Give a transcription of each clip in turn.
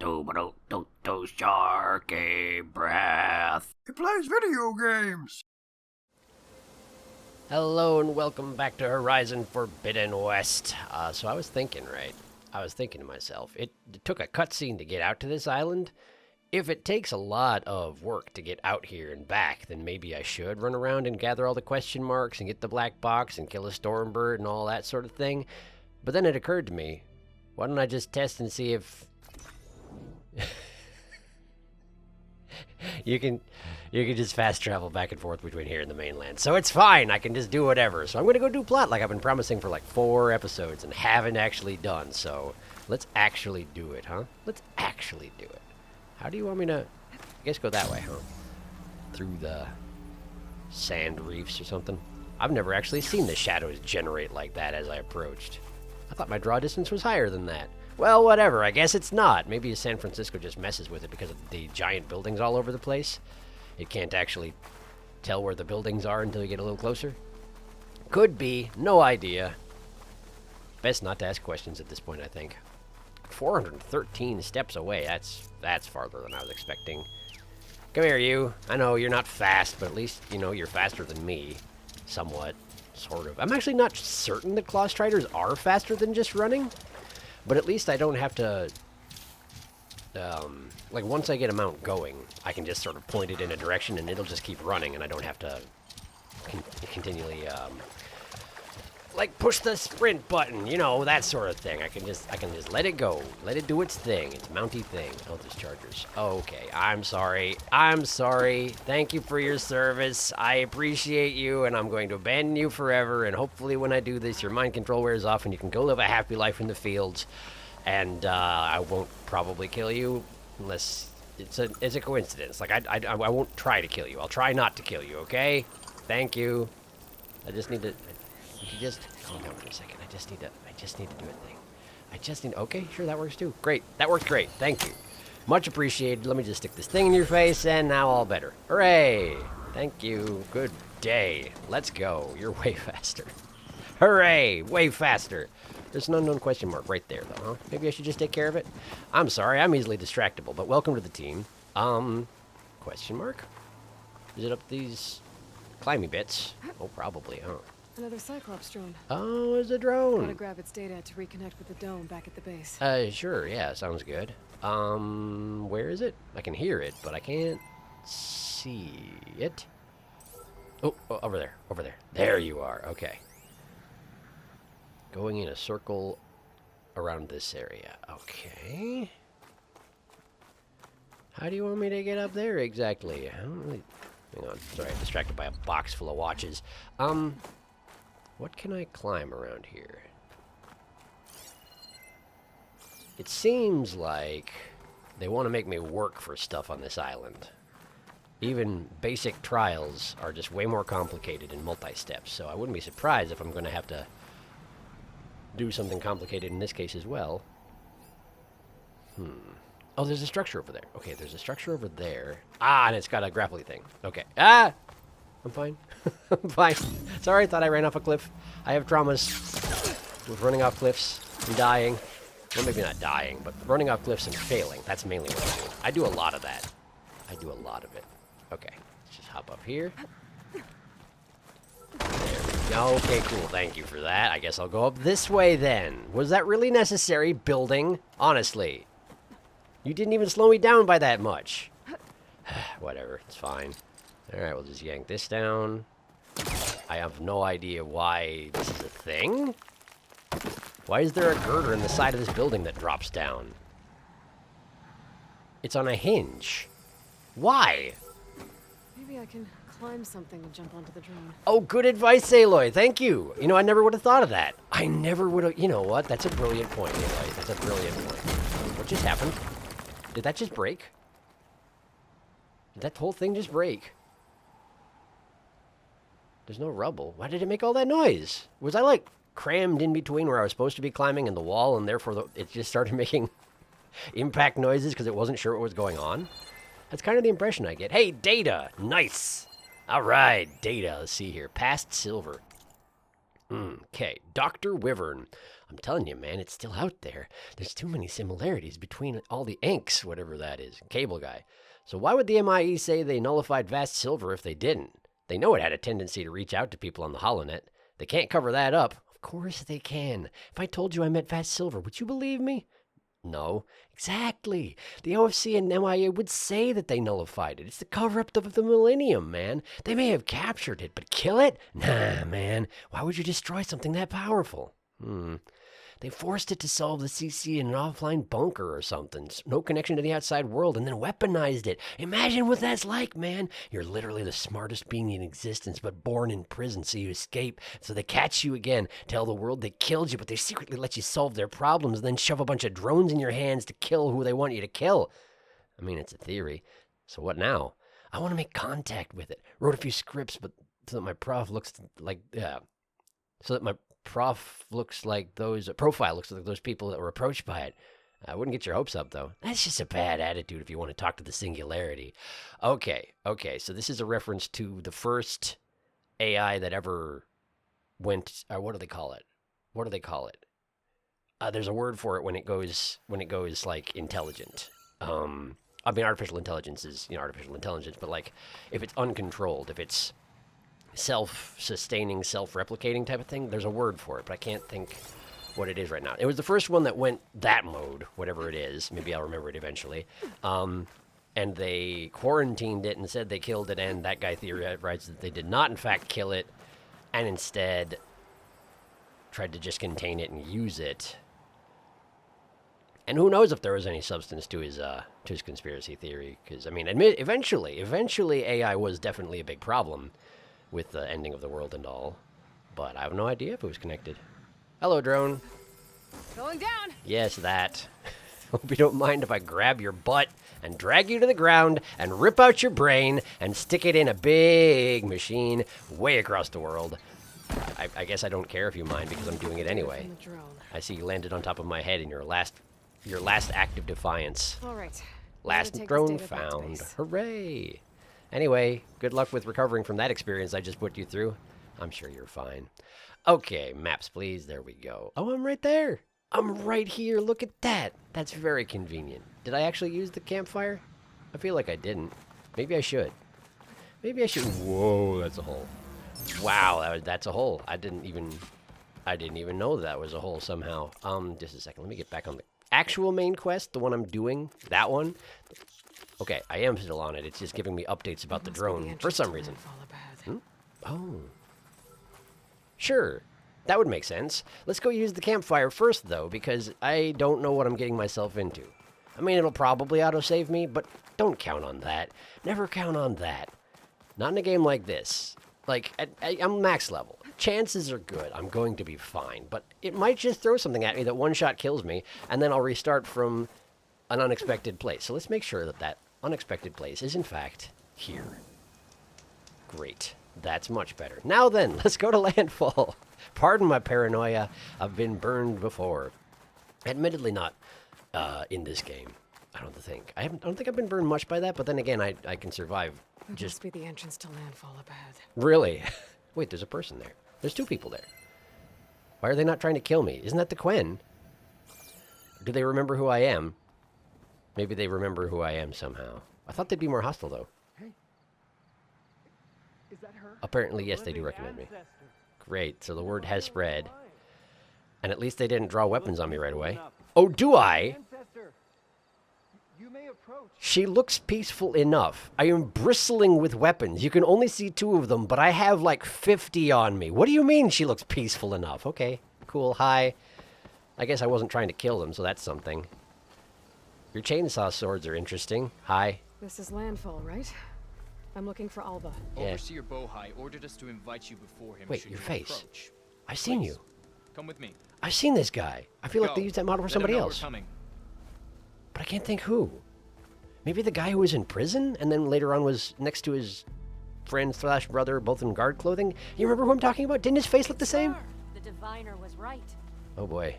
SharkyBreath. He plays video games. Hello and welcome back to Horizon Forbidden West. So I was thinking to myself, it took a cutscene to get out to this island. If it takes a lot of work to get out here and back, then maybe I should run around and gather all the question marks and get the black box and kill a stormbird and all that sort of thing. But then it occurred to me, why don't I just test and see if you can just fast travel back and forth between here and the mainland. So it's fine, I can just do whatever. So I'm gonna go do plot like I've been promising for like 4 episodes and haven't actually done. So let's actually do it, huh? Let's actually do it. How do you want me to, I guess go that way, huh? Through the sand reefs or something? I've never actually seen the shadows generate like that as I approached. I thought my draw distance was higher than that. Well, whatever, I guess it's not. Maybe San Francisco just messes with it because of the giant buildings all over the place. It can't actually tell where the buildings are until you get a little closer. Could be, no idea. Best not to ask questions at this point, I think. 413 steps away, that's farther than I was expecting. Come here, you. I know you're not fast, but at least, you know, you're faster than me. Somewhat. Sort of. I'm actually not certain that Claw Striders are faster than just running. But at least I don't have to, like once I get a mount going, I can just sort of point it in a direction and it'll just keep running and I don't have to continually, like push the sprint button, you know, that sort of thing. I can just let it go, let it do its thing, its mounty thing. Oh, there's chargers. Okay, I'm sorry. Thank you for your service. I appreciate you and I'm going to abandon you forever. And hopefully when I do this, your mind control wears off and you can go live a happy life in the fields. And I won't probably kill you unless it's a coincidence. Like I won't try to kill you. I'll try not to kill you. Okay? Thank you. I just need to. You just calm down for a second. I just need to do a thing. Okay, sure, that works too. Great, that worked great. Thank you. Much appreciated. Let me just stick this thing in your face, and now all better. Hooray! Thank you. Good day. Let's go. You're way faster. Hooray! Way faster. There's an unknown question mark right there, though, huh? Maybe I should just take care of it? I'm sorry, I'm easily distractible, but welcome to the team. Question mark? Is it up these climby bits? Oh, probably, huh? Another Cyclops drone. Oh, it's a drone. Gotta grab its data to reconnect with the dome back at the base. Sure, yeah, sounds good. Where is it? I can hear it, but I can't see it. Oh, over there. There you are, okay. Going in a circle around this area. Okay. How do you want me to get up there exactly? I don't really... Hang on, sorry, I'm distracted by a box full of watches. What can I climb around here? It seems like they want to make me work for stuff on this island. Even basic trials are just way more complicated in multi-steps, so I wouldn't be surprised if I'm going to have to do something complicated in this case as well. Oh, there's a structure over there. Okay, there's a structure over there. Ah, and it's got a grappling thing. Okay. Ah! I'm fine. I'm fine. Sorry, I thought I ran off a cliff. I have traumas with running off cliffs and dying. Well, maybe not dying, but running off cliffs and failing. That's mainly what I do. I do a lot of that. I do a lot of it. Okay, let's just hop up here. There we go. Okay, cool. Thank you for that. I guess I'll go up this way then. Was that really necessary, building? Honestly. You didn't even slow me down by that much. Whatever, it's fine. Alright, we'll just yank this down. I have no idea why this is a thing. Why is there a girder in the side of this building that drops down? It's on a hinge. Why? Maybe I can climb something and jump onto the drone. Oh, good advice, Aloy. Thank you. You know, I never would have thought of that. I never would have... You know what? That's a brilliant point, Aloy. That's a brilliant point. What just happened? Did that just break? Did that whole thing just break? There's no rubble. Why did it make all that noise? Was I, like, crammed in between where I was supposed to be climbing and the wall, and therefore it just started making impact noises because it wasn't sure what was going on? That's kind of the impression I get. Hey, data! Nice! All right, data. Let's see here. Past silver. Okay, Dr. Wyvern. I'm telling you, man, it's still out there. There's too many similarities between all the inks, whatever that is, cable guy. So why would the MIE say they nullified Vast Silver if they didn't? They know it had a tendency to reach out to people on the HoloNet. They can't cover that up. Of course they can. If I told you I met Vast Silver, would you believe me? No, exactly. The OFC and MIA would say that they nullified it. It's the cover-up of the Millennium, man. They may have captured it, but kill it? Nah, man. Why would you destroy something that powerful? They forced it to solve the CC in an offline bunker or something. No connection to the outside world, and then weaponized it. Imagine what that's like, man. You're literally the smartest being in existence, but born in prison, so you escape. So they catch you again, tell the world they killed you, but they secretly let you solve their problems, and then shove a bunch of drones in your hands to kill who they want you to kill. I mean, it's a theory. So what now? I want to make contact with it. Wrote a few scripts, but so that my prof looks like... so that my profile looks like those people that were approached by it. I wouldn't get your hopes up, though. That's just a bad attitude if you want to talk to the singularity. Okay, so this is a reference to the first AI that ever went, what do they call it? There's a word for it when it goes like intelligent. I mean, artificial intelligence is, artificial intelligence, but like if it's uncontrolled, if it's self-sustaining, self-replicating type of thing. There's a word for it, but I can't think what it is right now. It was the first one that went that mode, whatever it is. Maybe I'll remember it eventually. And they quarantined it and said they killed it, and that guy theorized that they did not, in fact, kill it, and instead tried to just contain it and use it. And who knows if there was any substance to his conspiracy theory, because, I mean, eventually AI was definitely a big problem with the ending of the world and all, but I have no idea if it was connected. Hello, drone. Going down. Yes, that. Hope you don't mind if I grab your butt and drag you to the ground and rip out your brain and stick it in a big machine way across the world. I guess I don't care if you mind because I'm doing it anyway. I see you landed on top of my head in your last act of defiance. All right. Last drone found. Hooray! Anyway, good luck with recovering from that experience I just put you through. I'm sure you're fine. Okay, maps, please. There we go. Oh, I'm right there. I'm right here. Look at that. That's very convenient. Did I actually use the campfire? I feel like I didn't. Maybe I should. Whoa, that's a hole. Wow, that's a hole. I didn't even know that was a hole somehow. Just a second. Let me get back on the actual main quest, the one I'm doing. That one. Okay, I am still on it. It's just giving me updates about the drone for some reason. Oh. Sure. That would make sense. Let's go use the campfire first, though, because I don't know what I'm getting myself into. I mean, it'll probably autosave me, but don't count on that. Never count on that. Not in a game like this. Like, I'm max level. Chances are good. I'm going to be fine, but it might just throw something at me that one shot kills me, and then I'll restart from an unexpected place. So let's make sure that that unexpected place is, in fact, here. Great. That's much better. Now then, let's go to landfall. Pardon my paranoia. I've been burned before. Admittedly not in this game, I don't think. I don't think I've been burned much by that, but then again, I can survive. That must be the entrance to landfall up ahead. Really? Wait, there's a person there. There's two people there. Why are they not trying to kill me? Isn't that the Quen? Do they remember who I am? Maybe they remember who I am somehow. I thought they'd be more hostile, though. Hey. Is that her? Apparently, yes, they do recognize me. Great, so the word has spread. And at least they didn't draw weapons on me right away. Oh, do I? She looks peaceful enough. I am bristling with weapons. You can only see 2 of them, but I have like 50 on me. What do you mean she looks peaceful enough? Okay, cool, hi. I guess I wasn't trying to kill them, so that's something. Your chainsaw swords are interesting. Hi. This is landfall, right? I'm looking for Alba. Yeah. Overseer Bohai ordered us to invite you before him. Wait, should your you face. approach. I've seen Please, you. Come with me. I've seen this guy. I feel like they used that model for Let him somebody know we're else. coming. But I can't think who. Maybe the guy who was in prison and then later on was next to his friend / brother, both in guard clothing. You remember who I'm talking about? Didn't his face look the same? The diviner was right. Oh boy.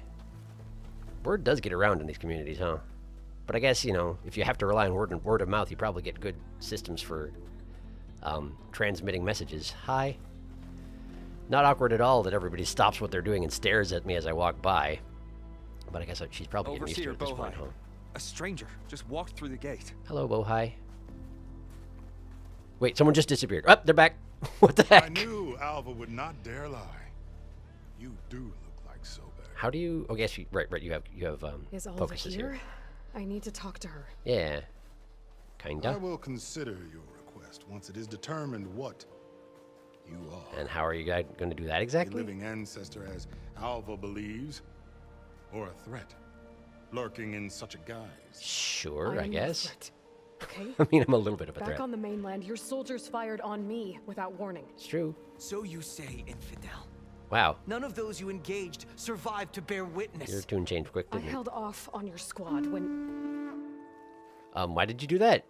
Word does get around in these communities, huh? But I guess, you know, if you have to rely on word of mouth, you probably get good systems for transmitting messages. Hi. Not awkward at all that everybody stops what they're doing and stares at me as I walk by. But I guess she's probably getting used to it at this point, huh? A stranger just walked through the gate. Hello, Bohai. Wait, someone just disappeared. Oh, they're back. What the heck? I knew Alva would not dare lie. You do look like Sobek. How do you? Oh, yes, right. You have Is Alva focuses here? here. I need to talk to her. Yeah, I kinda. will consider your request once it is determined what you are. And how are you guys going to do that A exactly? living ancestor, as Alva believes, or a threat lurking in such a guise. Sure, I am a guess. threat, Okay? I mean, I'm a little bit of a Back threat. on the mainland, your soldiers fired on me without warning. It's true. So you say, infidel. Wow, None of those you engaged survived to bear witness. your tune changed quick, I didn't it? held off on your squad when... Why did you do that?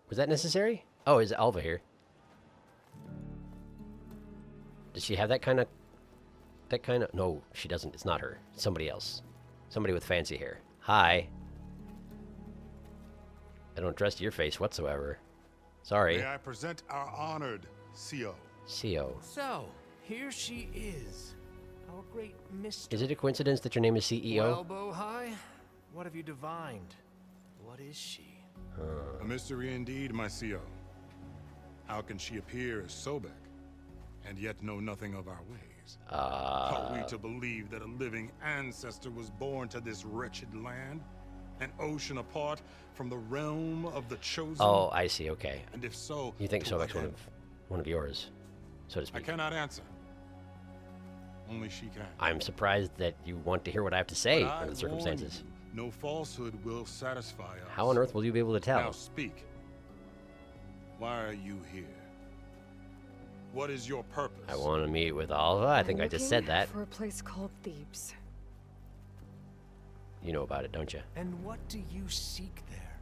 Was that necessary? Oh, is Alva here? Does she have that kind of... No, she doesn't. It's not her. It's somebody else. Somebody with fancy hair. Hi. I don't trust your face whatsoever. Sorry. May I present our honored CO. CO. So, here she is. Our great mystery. Is it a coincidence that your name is CEO? Well, Bohai, what have you divined? What is she? A mystery indeed, my CO. How can she appear as Sobek, and yet know nothing of our ways? Are we to believe that a living ancestor was born to this wretched land? An ocean apart from the realm of the chosen? Oh, I see. Okay. And if so, You think to Sobek's what one end? of yours, so to I speak. cannot answer. Only she can. I'm surprised that you want to hear what I have to say But I under the warn circumstances. you, no falsehood will satisfy us. How on earth will you be able to tell? Now speak. Why are you here? What is your purpose? I want to meet with Alva. I think I'm I just looking said that. for a place called Thebes. You know about it, don't you? And what do you seek there?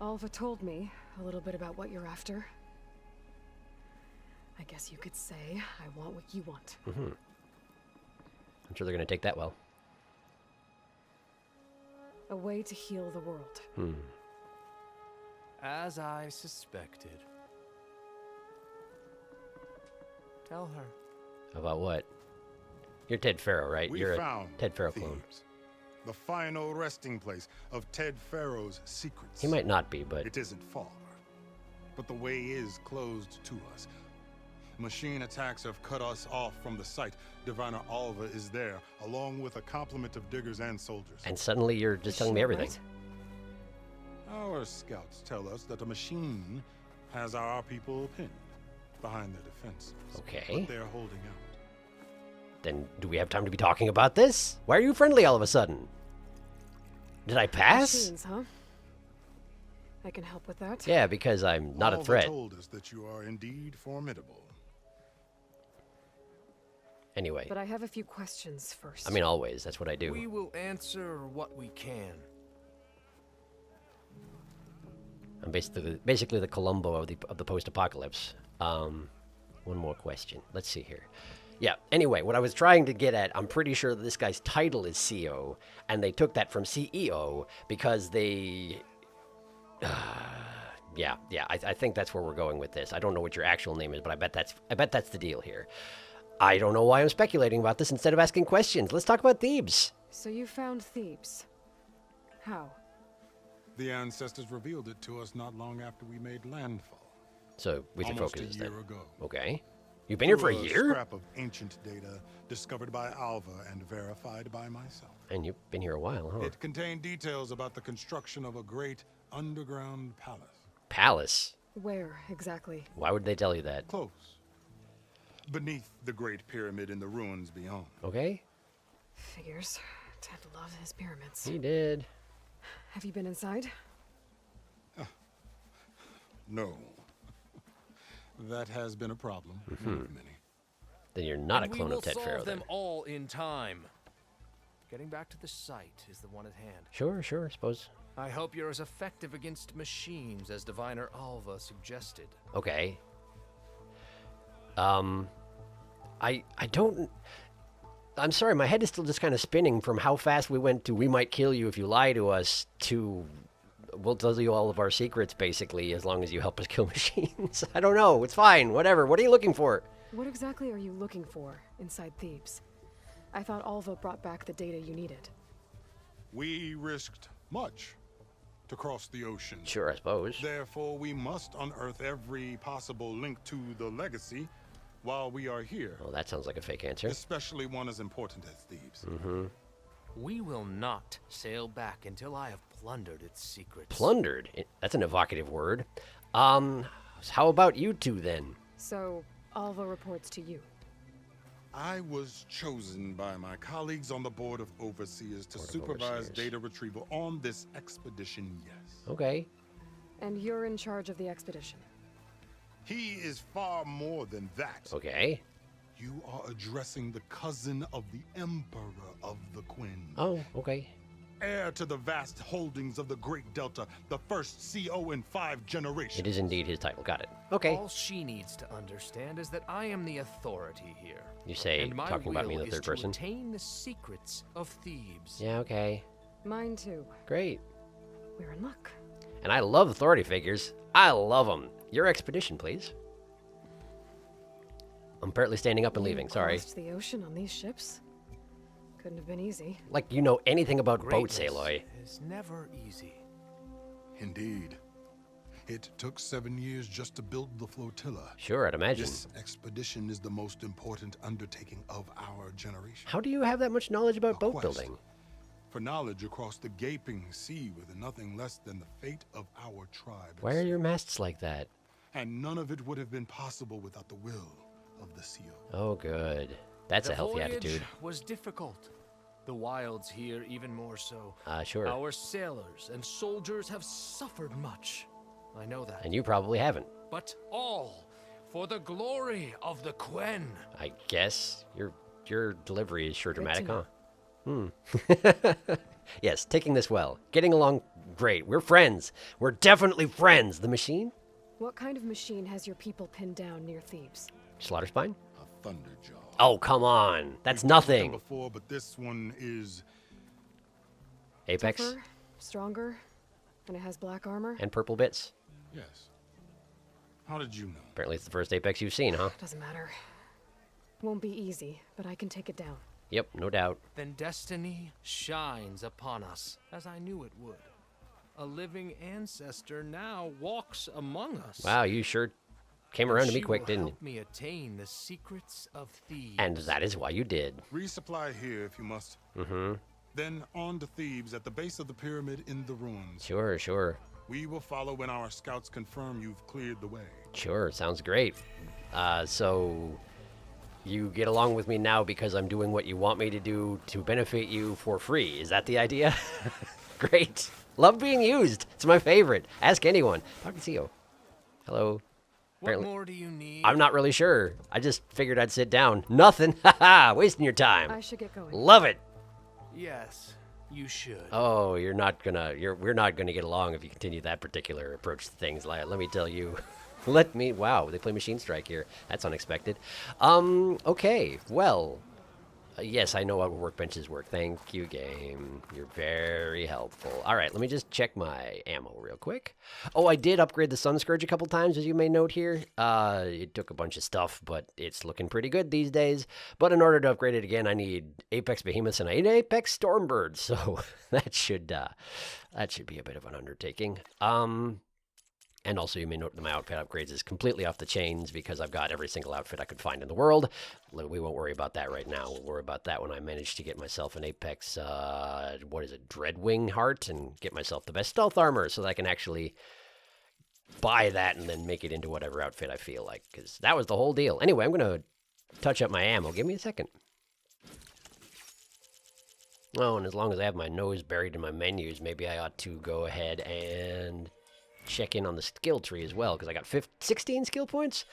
Alva told me a little bit about what you're after. I guess you could say I want what you want. I'm sure they're going to take that well. A way to heal the world. As I suspected. Tell her. About what? You're Ted Faro, right? We You're a found Ted Faro clone. Thebes, the final resting place of Ted Faro's secrets. He might not be, but It isn't far, but the way is closed to us. Machine attacks have cut us off from the site. Diviner Alva is there, along with a complement of diggers and soldiers. and suddenly you're just telling me Sure, everything. right? Our scouts tell us that a machine has our people pinned behind their defenses. Okay. But they're holding out. Then do we have time to be talking about this? Why are you friendly all of a sudden? Did I pass? Machines, huh? I can help with that. Yeah, because I'm not a Alva threat. told us that you are indeed formidable. Anyway, But I have a few questions first. I mean, always. That's what I do. We will answer what we can. I'm basically the Columbo of the post-apocalypse. One more question. Let's see here. Yeah. Anyway, what I was trying to get at, I'm pretty sure that this guy's title is CO, and they took that from CEO because they. Yeah. I think that's where we're going with this. I don't know what your actual name is, but I bet that's the deal here. I don't know why I'm speculating about this instead of asking questions. Let's talk about Thebes. So you found Thebes. How? The ancestors revealed it to us not long after we made landfall. So with your Almost focus a then. year ago. Okay. You've been here for a Through year? Scrap of ancient data discovered by Alva and verified by myself. And you've been here a while, huh? It contained details about the construction of a great underground palace. Palace. Where, exactly? Why would they tell you that? Close. Beneath the Great Pyramid in the ruins beyond. Okay. Figures. Ted loved his pyramids. He did. Have you been inside? No. That has been a problem. Mm-hmm. One of many. Then you're not And a clone we will of Ted solve Faro then. them all in time. Getting back to the site is the one at hand. Sure, I suppose. I hope you're as effective against machines as Diviner Alva suggested. Okay. I don't... I'm sorry, my head is still just kind of spinning from how fast we went to we might kill you if you lie to us to we'll tell you all of our secrets, basically, as long as you help us kill machines. I don't know. It's fine. Whatever. What are you looking for? What exactly are you looking for inside Thebes? I thought Alva brought back the data you needed. We risked much to cross the ocean. Sure, I suppose. Therefore, we must unearth every possible link to the legacy while we are here. Well, that sounds like a fake answer. Especially one as important as Thebes. We will not sail back until I have plundered its secrets. Plundered? That's an evocative word. How about you two then? So, Alva reports to you. I was chosen by my colleagues on the Board of Overseers to supervise data retrieval on this expedition, yes. Okay. And you're in charge of the expedition. He is far more than that. Okay. You are addressing the cousin of the Emperor of the Quinn. Oh, okay. Heir to the vast holdings of the Great Delta, the first CO in 5 generations. It is indeed his title. Got it. Okay. All she needs to understand is that I am the authority here. You say, and my talking about me in the will third is person? To attain the secrets of Thebes. Yeah, okay. Mine too. Great. We're in luck. And I love authority figures. I love them. Your expedition, please. I'm partly standing up and leaving, sorry. Crossed the ocean on these ships? Couldn't have been easy. Like you know anything about boats, Greatness Aloy. is never easy. Indeed. It took 7 years just to build the flotilla. Sure, I'd imagine. This expedition is the most important undertaking of our generation. How do you have that much knowledge about A boat quest building? For knowledge across the gaping sea with nothing less than the fate of our tribe. Why are your masts like that? And none of it would have been possible without the will of the CO. Oh, good. That's The a healthy voyage attitude. was difficult. The wilds here even more so. Sure. Our sailors and soldiers have suffered much. I know that. And you probably haven't. But all for the glory of the Quen. I guess. Your delivery is sure dramatic, huh? know. Yes, taking this well. Getting along great. We're friends. We're definitely friends. The machine? What kind of machine has your people pinned down near Thebes? Slaughter spine? A thunderjaw. Oh, come on. That's Them nothing. before, but this one is Apex Tougher, stronger, and it has black armor? and purple bits. yes. How did you know? Apparently it's the first Apex you've seen, huh? Doesn't matter. Won't be easy, but I can take it down. Yep, no doubt. Then destiny shines upon us, as I knew it would. A living ancestor now walks among us. Wow, you sure came around to me She quick, will didn't you? help me attain the secrets of Thebes. And that is why you did. Resupply here if you must. Mm-hmm. Then on to Thebes at the base of the pyramid in the ruins. Sure, sure. We will follow when our scouts confirm you've cleared the way. Sure, sounds great. So you get along with me now because I'm doing what you want me to do to benefit you for free. Is that the idea? Great. Love being used. It's my favorite. Ask anyone. Talk to Theo. Hello. What Apparently- more do you need? I'm not really sure. I just figured I'd sit down. Nothing. Haha. Wasting your time. I should get going. Love it. Yes, you should. Oh, we're not gonna get along if you continue that particular approach to things. Let me tell you. Wow, they play Machine Strike here. That's unexpected. Okay, well, yes, I know how workbenches work. Thank you, game. You're very helpful. All right, let me just check my ammo real quick. Oh, I did upgrade the Sun Scourge a couple times, as you may note here. It took a bunch of stuff, but it's looking pretty good these days. But in order to upgrade it again, I need Apex Behemoths and I need Apex Stormbirds, so that should be a bit of an undertaking. And also, you may note that my outfit upgrades is completely off the chains because I've got every single outfit I could find in the world. We won't worry about that right now. We'll worry about that when I manage to get myself an Apex, Dreadwing Heart, and get myself the best stealth armor so that I can actually buy that and then make it into whatever outfit I feel like, because that was the whole deal. Anyway, I'm going to touch up my ammo. Give me a second. Oh, and as long as I have my nose buried in my menus, maybe I ought to go ahead and check in on the skill tree as well, because I got 16 skill points.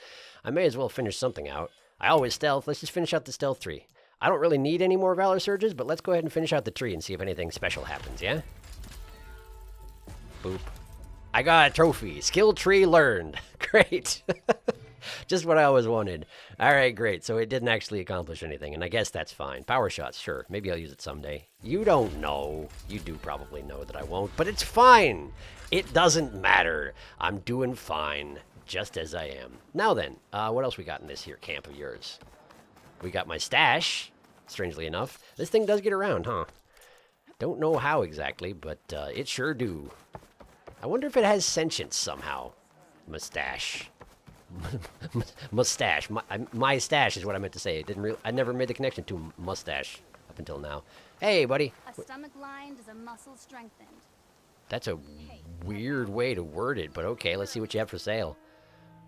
I may as well finish something out. I always stealth. Let's just finish out the stealth tree. I don't really need any more Valor Surges, but let's go ahead and finish out the tree and see if anything special happens, yeah? Boop. I got a trophy. Skill tree learned. Great. Just what I always wanted. All right, great. So it didn't actually accomplish anything, and I guess that's fine. Power shots, sure. Maybe I'll use it someday. You don't know. You do probably know that I won't, but it's fine. It doesn't matter. I'm doing fine. just as I am. Now then, what else we got in this here camp of yours? We got my stash, strangely enough. This thing does get around, huh? Don't know how exactly, but it sure do. I wonder if it has sentience somehow. Mustache. Mustache. My stash is what I meant to say. It didn't. I never made the connection to mustache up until now. Hey, buddy. A stomach lined is a muscle strengthened. That's a weird way to word it, but okay. Let's see what you have for sale.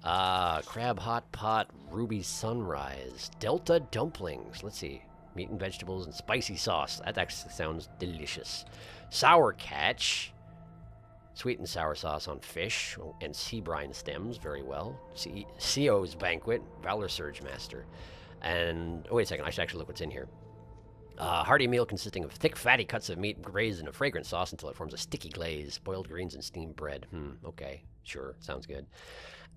Crab hot pot, ruby sunrise, delta dumplings. Let's see. Meat and vegetables and spicy sauce. That actually sounds delicious. Sour catch. Sweet and sour sauce on fish and sea brine stems. Very well. CO's banquet. Valor Surge Master. And, oh, wait a second. I should actually look what's in here. Hearty meal consisting of thick, fatty cuts of meat braised in a fragrant sauce until it forms a sticky glaze. Boiled greens and steamed bread. Okay. Sure. Sounds good.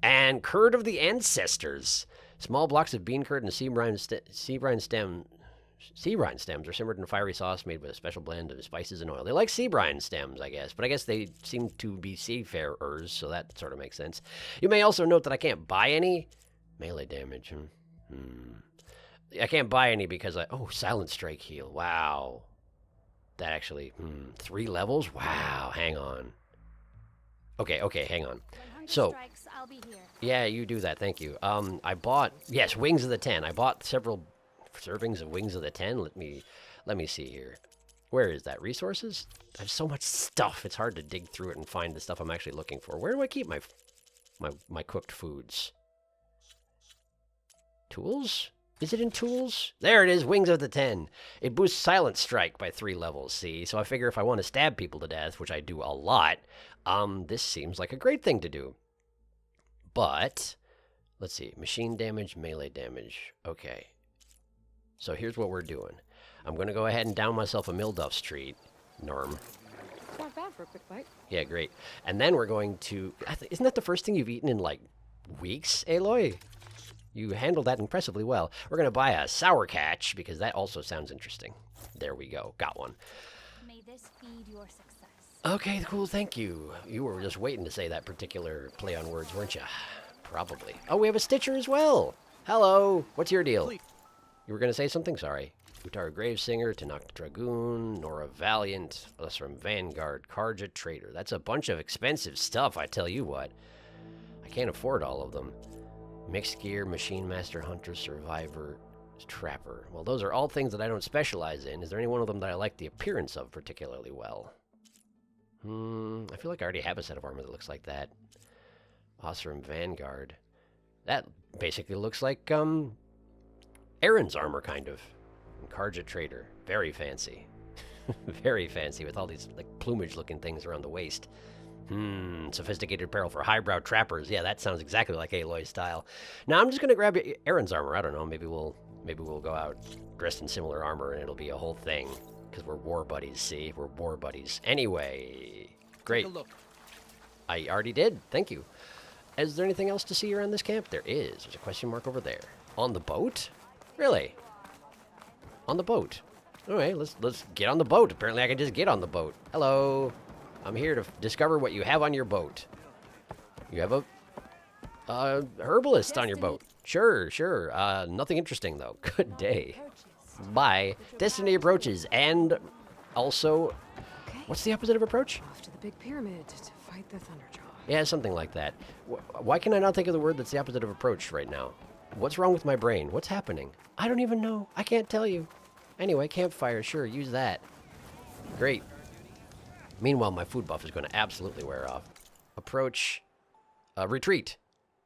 And curd of the ancestors. Small blocks of bean curd and sea brine stems are simmered in a fiery sauce made with a special blend of spices and oil. They like sea brine stems, I guess, but I guess they seem to be seafarers, so that sort of makes sense. You may also note that I can't buy any. Melee damage. I can't buy any because oh, Silent Strike heal. Wow. That actually, 3 levels? Wow, hang on. Okay, hang on. So, strikes, I'll be here. Yeah, you do that, thank you. I bought, yes, Wings of the Ten. I bought several servings of Wings of the Ten. Let me see here. Where is that? Resources? I have so much stuff. It's hard to dig through it and find the stuff I'm actually looking for. Where do I keep my cooked foods? Tools? Is it in tools? There it is, Wings of the Ten. It boosts Silent Strike by 3 levels, see? So I figure if I want to stab people to death, which I do a lot, this seems like a great thing to do. But, let's see. Machine damage, melee damage. Okay. So here's what we're doing. I'm going to go ahead and down myself a Milduff's treat. Norm. It's not bad for a quick bite. Yeah, great. And then we're going to... Isn't that the first thing you've eaten in, like, weeks, Aloy? You handled that impressively well. We're going to buy a Sour Catch, because that also sounds interesting. There we go. Got one. May this feed your success. Okay, cool, thank you. You were just waiting to say that particular play on words, weren't you? Probably. Oh, we have a Stitcher as well. Hello. What's your deal? You were going to say something? Sorry. Utara Gravesinger, Tanakh Dragoon, Nora Valiant, Lesram Vanguard, Karja Trader. That's a bunch of expensive stuff, I tell you what. I can't afford all of them. Mixed Gear, Machine Master, Hunter, Survivor, Trapper. Well, those are all things that I don't specialize in. Is there any one of them that I like the appearance of particularly well? I feel like I already have a set of armor that looks like that. Osram Vanguard. That basically looks like, Aaron's armor, kind of. And Karja Trader. Very fancy. Very fancy, with all these, like, plumage-looking things around the waist. Sophisticated apparel for highbrow trappers. Yeah, that sounds exactly like Aloy's style. Now, I'm just going to grab Aaron's armor. I don't know, maybe we'll go out dressed in similar armor, and it'll be a whole thing. Because we're war buddies, see? We're war buddies. Anyway, great. Take a look. I already did. Thank you. Is there anything else to see around this camp? There is. There's a question mark over there. On the boat? Really? On the boat. All right, let's get on the boat. Apparently I can just get on the boat. Hello. I'm here to discover what you have on your boat. You have a herbalist on your boat. Sure. Nothing interesting, though. Good day. Bye. Destiny approaches, and also, Okay. what's the opposite of approach? Off to the big pyramid to fight the Thunderjaw. Yeah, something like that. Why can I not think of the word that's the opposite of approach right now? What's wrong with my brain? What's happening? I don't even know. I can't tell you. Anyway, campfire, sure, use that. Great. Meanwhile, my food buff is going to absolutely wear off. Approach. Retreat.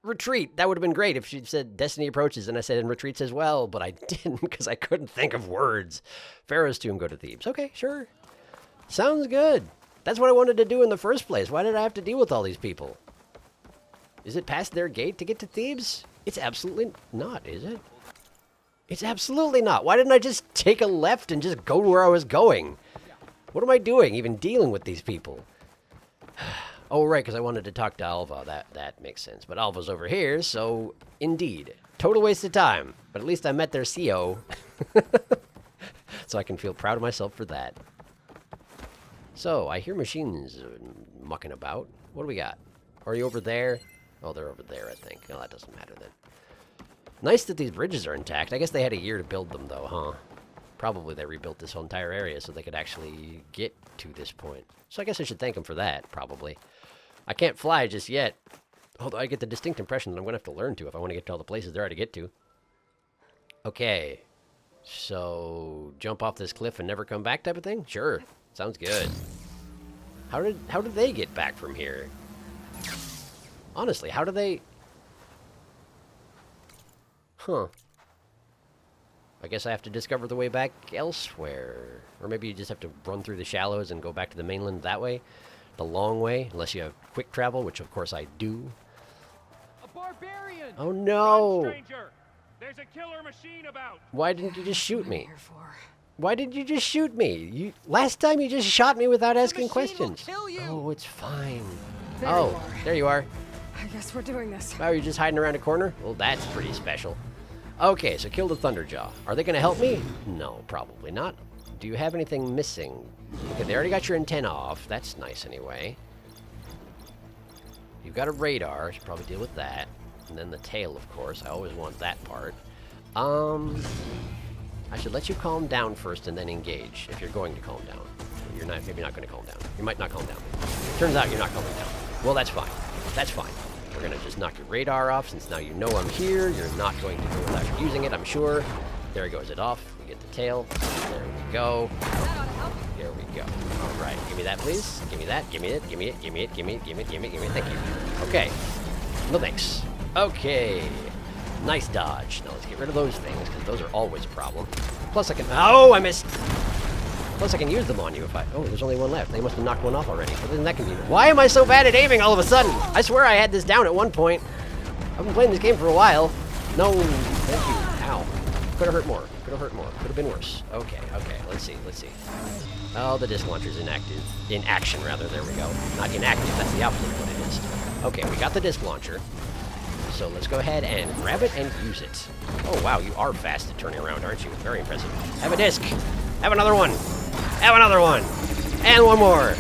Retreat! That would have been great if she'd said Destiny approaches and I said and retreats as well, but I didn't because I couldn't think of words. Pharaoh's tomb, go to Thebes. Okay, sure. Sounds good. That's what I wanted to do in the first place. Why did I have to deal with all these people? Is it past their gate to get to Thebes? It's absolutely not, is it? It's absolutely not. Why didn't I just take a left and just go where I was going? What am I doing even dealing with these people? Oh, right, because I wanted to talk to Alva. That makes sense. But Alva's over here, so indeed. Total waste of time. But at least I met their CO. So I can feel proud of myself for that. So, I hear machines mucking about. What do we got? Are you over there? Oh, they're over there, I think. Oh, that doesn't matter then. Nice that these bridges are intact. I guess they had a year to build them, though, huh? Probably they rebuilt this whole entire area so they could actually get to this point. So I guess I should thank them for that, probably. I can't fly just yet. Although I get the distinct impression that I'm going to have to learn to if I want to get to all the places there are to get to. Okay. So, jump off this cliff and never come back type of thing? Sure. Sounds good. How did they get back from here? Honestly, how do they... Huh. I guess I have to discover the way back elsewhere. Or maybe you just have to run through the shallows and go back to the mainland that way. The long way, unless you have quick travel, which of course I do. A barbarian! Oh no! Run, stranger! There's a killer machine about! Why didn't you just shoot me? Here for? Why did you just shoot me? Last time you just shot me without asking questions. Kill you. Oh, it's fine. There you Oh, are. there you are. I guess we're doing this. Oh, you're just hiding around a corner? Well, that's pretty special. Okay, so kill the Thunderjaw. Are they going to help me? No, probably not. Do you have anything missing? Okay, they already got your antenna off. That's nice anyway. You've got a radar. I should probably deal with that. And then the tail, of course. I always want that part. I should let you calm down first and then engage, if you're going to calm down. You're not, maybe not going to calm down. You might not calm down. Turns out you're not calming down. Well, that's fine. That's fine. We're going to just knock your radar off, since now you know I'm here. You're not going to go without using it, I'm sure. There goes it off. We get the tail. There we go. There we go. All right. Give me that, please. Give me that. Give me it. Give me it. Give me it. Give me it. Give me it. Give me it. Give me it. Thank you. Okay. No thanks. Okay. Nice dodge. Now let's get rid of those things, because those are always a problem. Plus I can... Oh, I missed! Plus I can use them on you if I... Oh, there's only one left. They must have knocked one off already. But isn't that convenient? Why am I so bad at aiming all of a sudden? I swear I had this down at one point. I've been playing this game for a while. No, thank you. Ow. Could have hurt more. Could have hurt more. Could have been worse. Okay, okay. Let's see. Let's see. Oh, the disc launcher's inactive. In action, rather. There we go. Not inactive. That's the opposite of what it is. Okay, we got the disc launcher. So let's go ahead and grab it and use it. Oh, wow. You are fast at turning around, aren't you? Very impressive. Have a disc. Have another one. Have another one. And one more.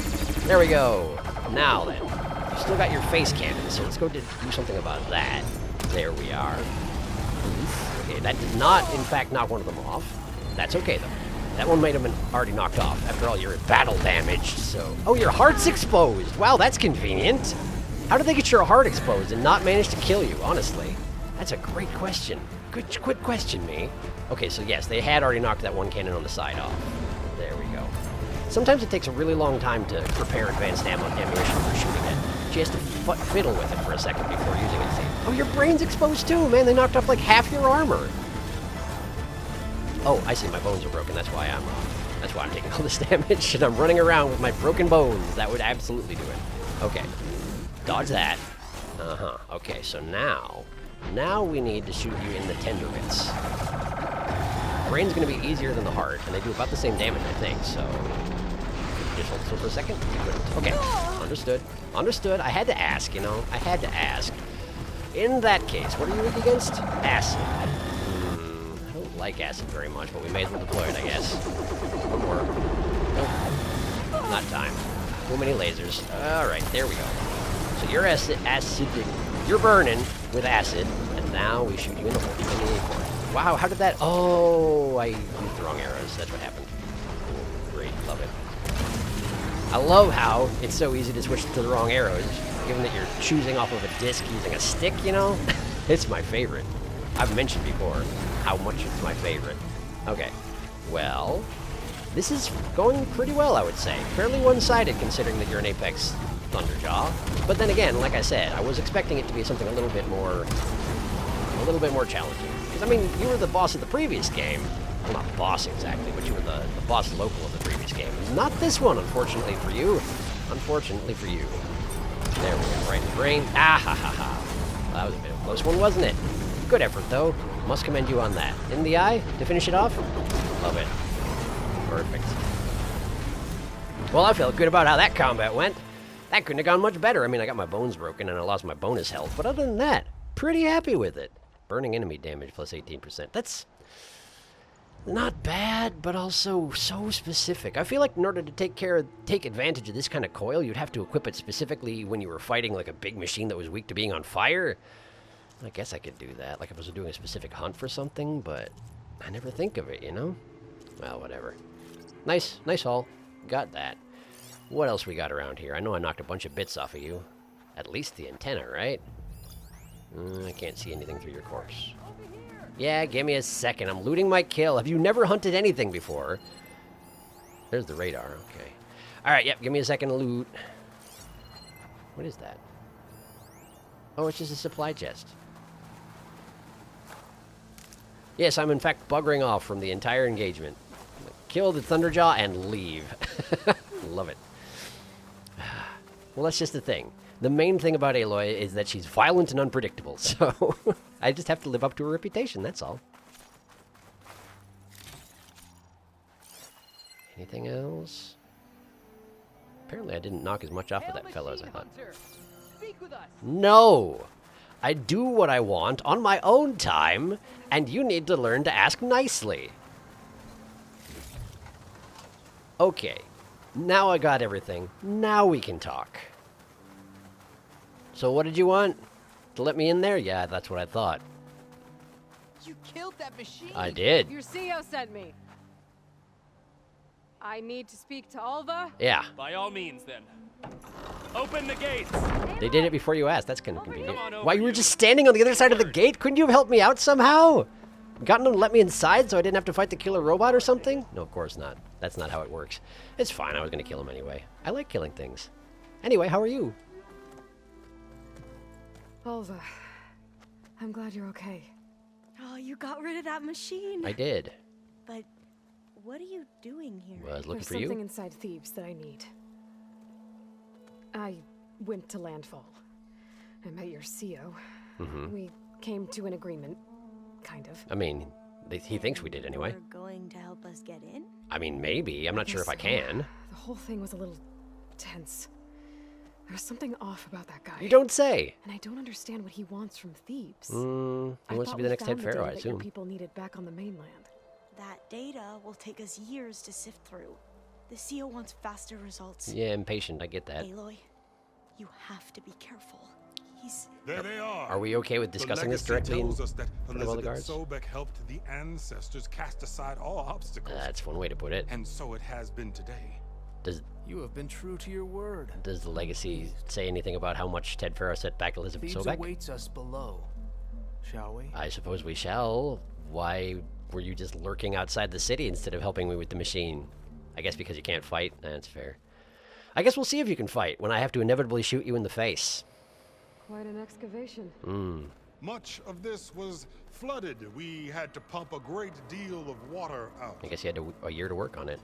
There we go. Now then. You still got your face cannon, so let's go do something about that. There we are. Okay, that did not, in fact, knock one of them off. That's okay, though. That one might have been already knocked off. After all, you're battle damaged, so... Oh, your heart's exposed! Wow, that's convenient! How did they get your heart exposed and not manage to kill you, honestly? That's a great question. Good question, me. Okay, so yes, they had already knocked that one cannon on the side off. There we go. Sometimes it takes a really long time to prepare advanced ammunition for shooting it. She has to fiddle with it for a second before using it. Oh, your brain's exposed too, man. They knocked off like half your armor. Oh, I see. My bones are broken. That's why I'm taking all this damage, and I'm running around with my broken bones. That would absolutely do it. Okay. Dodge that. Uh-huh. Okay, so now we need to shoot you in the tender bits. Brain's going to be easier than the heart, and they do about the same damage, I think, so... Just hold still for a second. Okay, understood. Understood. I had to ask, you know. I had to ask. In that case, what are you weak against? Acid. I don't like acid very much, but we may as well deploy it, I guess. One more. Nope. Not time. Too many lasers. Alright, there we go. So you're acidic. You're burning with acid, and now we shoot you in the hole. Wow, how did that... Oh, I used the wrong arrows. That's what happened. Great, love it. I love how it's so easy to switch to the wrong arrows, given that you're choosing off of a disc using a stick, you know? It's my favorite. I've mentioned before how much it's my favorite. Okay, well, this is going pretty well, I would say. Fairly one-sided, considering that you're an Apex Thunderjaw. But then again, like I said, I was expecting it to be something a little bit more challenging. Because, I mean, you were the boss of the previous game. Well, not boss exactly, but you were the boss local of the previous game. Not this one, unfortunately for you. Unfortunately for you. There we go, right in the brain. Ah, ha, ha, ha. Well, that was a bit of a close one, wasn't it? Good effort, though. Must commend you on that. In the eye, to finish it off? Love it. Perfect. Well, I felt good about how that combat went. That couldn't have gone much better. I mean, I got my bones broken and I lost my bonus health, but other than that, pretty happy with it. Burning enemy damage plus 18%. not bad, but also so specific. I feel like in order to take advantage of this kind of coil, you'd have to equip it specifically when you were fighting like a big machine that was weak to being on fire. I guess I could do that, like if I was doing a specific hunt for something, but I never think of it, you know? Well, whatever. Nice haul. Got that. What else we got around here? I know I knocked a bunch of bits off of you. At least the antenna, right? I can't see anything through your corpse. Yeah, give me a second. I'm looting my kill. Have you never hunted anything before? There's the radar. Okay. Alright, yep, give me a second to loot. What is that? Oh, it's just a supply chest. Yes, I'm in fact buggering off from the entire engagement. Kill the Thunderjaw and leave. Love it. Well, that's just the thing. The main thing about Aloy is that she's violent and unpredictable, so I just have to live up to her reputation, that's all. Anything else? Apparently I didn't knock as much off of that fellow as I thought. Speak with us. No! I do what I want on my own time, and you need to learn to ask nicely. Okay, now I got everything. Now we can talk. So what did you want? To let me in there? Yeah, that's what I thought. You killed that machine. I did. Your CEO sent me. I need to speak to Alva. Yeah, By all means, then. Open the gates. they did it before you asked. That's kind of Come convenient. on over, Why, you were you. just standing on the other side of the gate? Couldn't you have helped me out somehow? Gotten them to let me inside so I didn't have to fight the killer robot or something? No, of course not. That's not how it works. It's fine. I was going to kill him anyway. I like killing things. Anyway, how are you? Alva, I'm glad you're okay. Oh, you got rid of that machine. I did. But what are you doing here? Was looking There's for something you. inside Thebes that I need. I went to Landfall. I met your CEO. We came to an agreement, kind of. I mean, he thinks we did anyway. You're going to help us get in? I mean, maybe. I'm not sure if I can. The whole thing was a little tense. There's something off about that guy. You don't say. And I don't understand what he wants from Thebes. He wants to be the next head Faro, I That your assume. people needed back on the mainland. That data will take us years to sift through. The CEO wants faster results. Yeah, impatient. I get that. Aloy, you have to be careful. He's... There they are. Are we okay with discussing this The legacy directly in tells us that front of all the Elizabeth guards? Sobek helped the ancestors cast aside all obstacles. That's one way to put it. And so it has been today. You have been true to your word. Does the legacy say anything about how much Ted Faro set back Elizabeth Thebes Sobek? awaits us below. Shall we? I suppose we shall. Why were you just lurking outside the city instead of helping me with the machine? I guess because you can't fight? That's fair. I guess we'll see if you can fight when I have to inevitably shoot you in the face. Quite an excavation. Much of this was flooded. We had to pump a great deal of water out. I guess you had a year to work on it.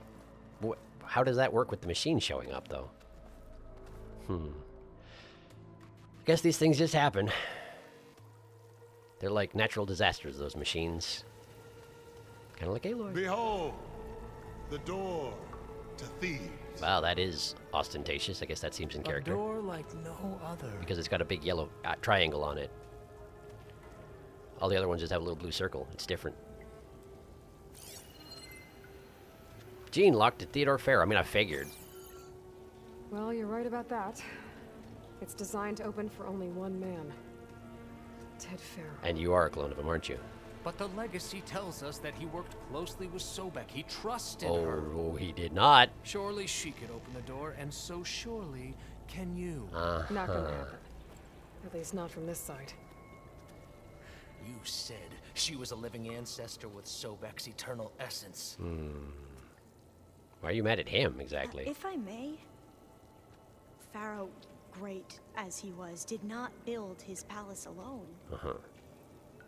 How does that work with the machine showing up, though? I guess these things just happen. They're like natural disasters, those machines. Kind of like Aloy. Behold, the door to Thebes. Wow, that is ostentatious. I guess that seems in A character. door like no other. Because it's got a big yellow triangle on it. All the other ones just have a little blue circle. It's different. Gene locked at Theodore Faro. I mean, I figured. Well, you're right about that. It's designed to open for only one man. Ted Faro. And you are a clone of him, aren't you? But the legacy tells us that he worked closely with Sobek. He trusted her. Oh, he did not. Surely she could open the door, and so surely can you. Not gonna happen. At least not from this side. You said she was a living ancestor with Sobek's eternal essence. Why are you mad at him, exactly? If I may, Pharaoh, great as he was, did not build his palace alone.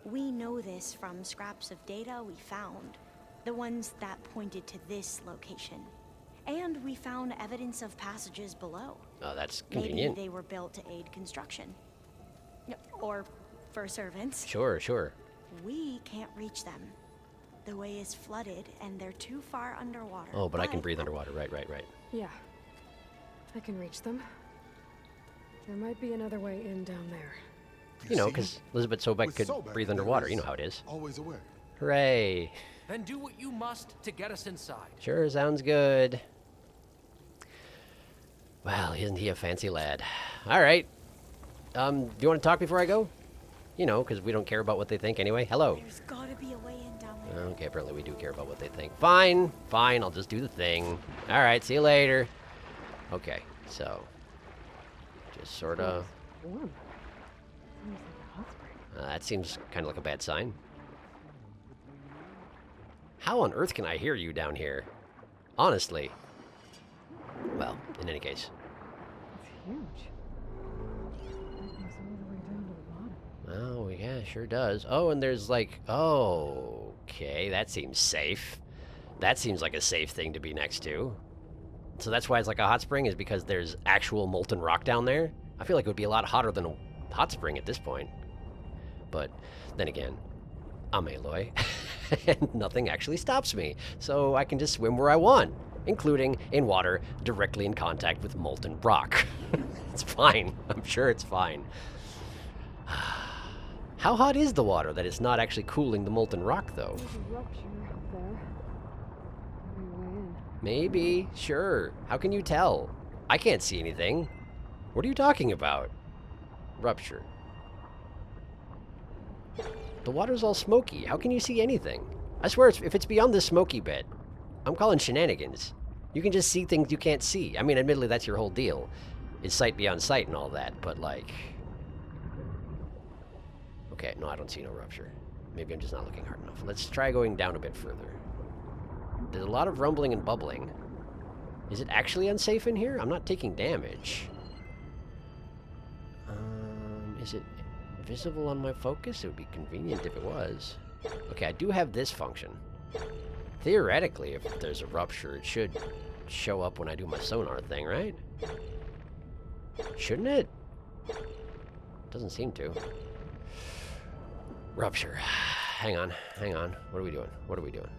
We know this from scraps of data we found, the ones that pointed to this location. And we found evidence of passages below. Oh, that's convenient. Maybe they were built to aid construction. Or for servants. Sure. We can't reach them. The way is flooded, and they're too far underwater. Oh, but I can breathe underwater. Right. Yeah. I can reach them. There might be another way in down there. You know, because Elizabeth Sobek With could Sobek, breathe there underwater. is You know how it is. Always aware. Hooray. Then do what you must to get us inside. Sure, sounds good. Well, isn't he a fancy lad? All right. Do you want to talk before I go? You know, because we don't care about what they think anyway. Hello. There's gotta be a way in down there. Okay, apparently we do care about what they think. Fine, fine, I'll just do the thing. All right, see you later. Okay, so just sort of... Warm. Seems like a hot spring. that seems kind of like a bad sign. How on earth can I hear you down here? Honestly. Well, in any case. It's huge. It goes all the way down to the bottom. Oh, yeah, sure does. Oh, and there's like... Oh, okay, that seems safe. That seems like a safe thing to be next to. So that's why it's like a hot spring, is because there's actual molten rock down there? I feel like it would be a lot hotter than a hot spring at this point. But then again, I'm Aloy, and nothing actually stops me. So I can just swim where I want, including in water directly in contact with molten rock. It's fine. I'm sure it's fine. How hot is the water that it's not actually cooling the molten rock, though? There's a rupture up there. Maybe way in. Maybe. Sure. How can you tell? I can't see anything. What are you talking about? Rupture. The water's all smoky. How can you see anything? I swear, if it's beyond the smoky bit, I'm calling shenanigans. You can just see things you can't see. I mean, admittedly, that's your whole deal. It's sight beyond sight and all that, but like... Okay, no, I don't see no rupture. Maybe I'm just not looking hard enough. Let's try going down a bit further. There's a lot of rumbling and bubbling. Is it actually unsafe in here? I'm not taking damage. Is it visible on my focus? It would be convenient if it was. Okay, I do have this function. Theoretically, if there's a rupture, it should show up when I do my sonar thing, right? Shouldn't it? Doesn't seem to. Rupture. Hang on, hang on. What are we doing? What are we doing?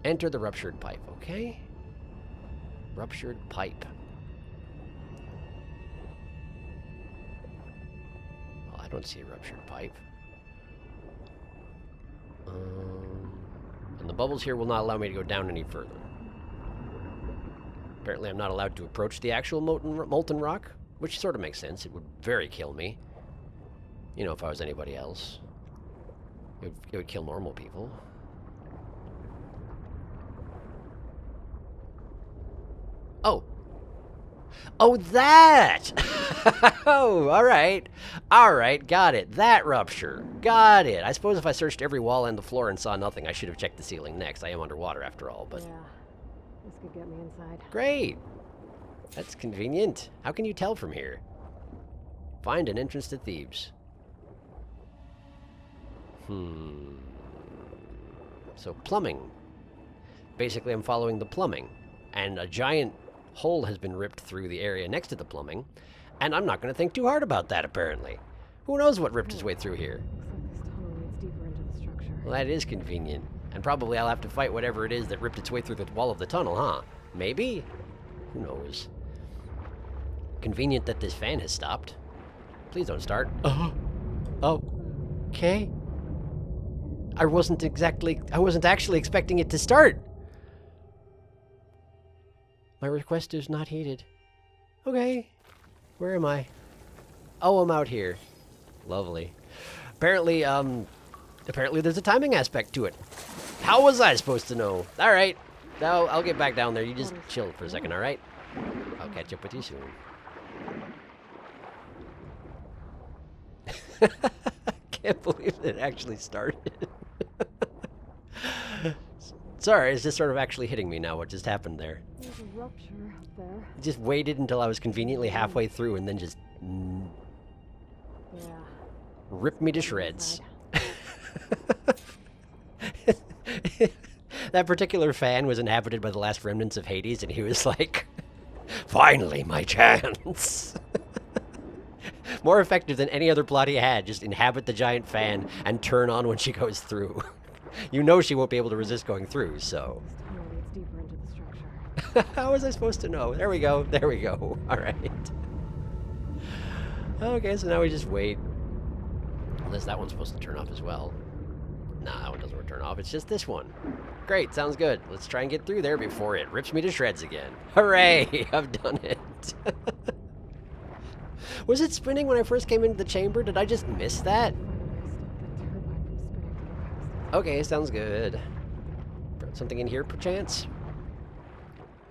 Enter the ruptured pipe, okay? Ruptured pipe. Well, I don't see a ruptured pipe. And the bubbles here will not allow me to go down any further. Apparently I'm not allowed to approach the actual molten rock, which sort of makes sense. It would very kill me. You know, if I was anybody else. It would kill normal people. Oh. Oh, that! Oh, alright. Alright, got it. That rupture. Got it. I suppose if I searched every wall and the floor and saw nothing, I should have checked the ceiling next. I am underwater after all, but... Yeah. This could get me inside. Great. That's convenient. How can you tell from here? Find an entrance to Thebes. So plumbing. Basically, I'm following the plumbing. And a giant hole has been ripped through the area next to the plumbing. And I'm not going to think too hard about that, apparently. Who knows what ripped its way through here? Looks like this tunnel leads deeper into the structure. Well, that is convenient. And probably I'll have to fight whatever it is that ripped its way through the wall of the tunnel, huh? Maybe? Who knows? Convenient that this fan has stopped. Please don't start. Oh. Okay. I wasn't actually expecting it to start. My request is not heeded. Okay. Where am I? Oh, I'm out here. Lovely. Apparently there's a timing aspect to it. How was I supposed to know? Alright. Now, I'll get back down there. You just chill for a second, alright? I'll catch up with you soon. Can't believe it actually started. Sorry, it's just sort of actually hitting me now what just happened there. There's a rupture up there. Just waited until I was conveniently halfway through and then just... Yeah. Ripped me to shreds. That particular fan was inhabited by the last remnants of Hades, and he was like, finally, my chance. More effective than any other plot he had. Just inhabit the giant fan and turn on when she goes through. You know she won't be able to resist going through, so... This tunnel leads deeper into the structure. How was I supposed to know? There we go. There we go. All right. Okay, so now we just wait. Unless that one's supposed to turn off as well. Nah, that one doesn't return off. It's just this one. Great, sounds good. Let's try and get through there before it rips me to shreds again. Hooray! I've done it. Was it spinning when I first came into the chamber? Did I just miss that? Okay, sounds good. Something in here, perchance?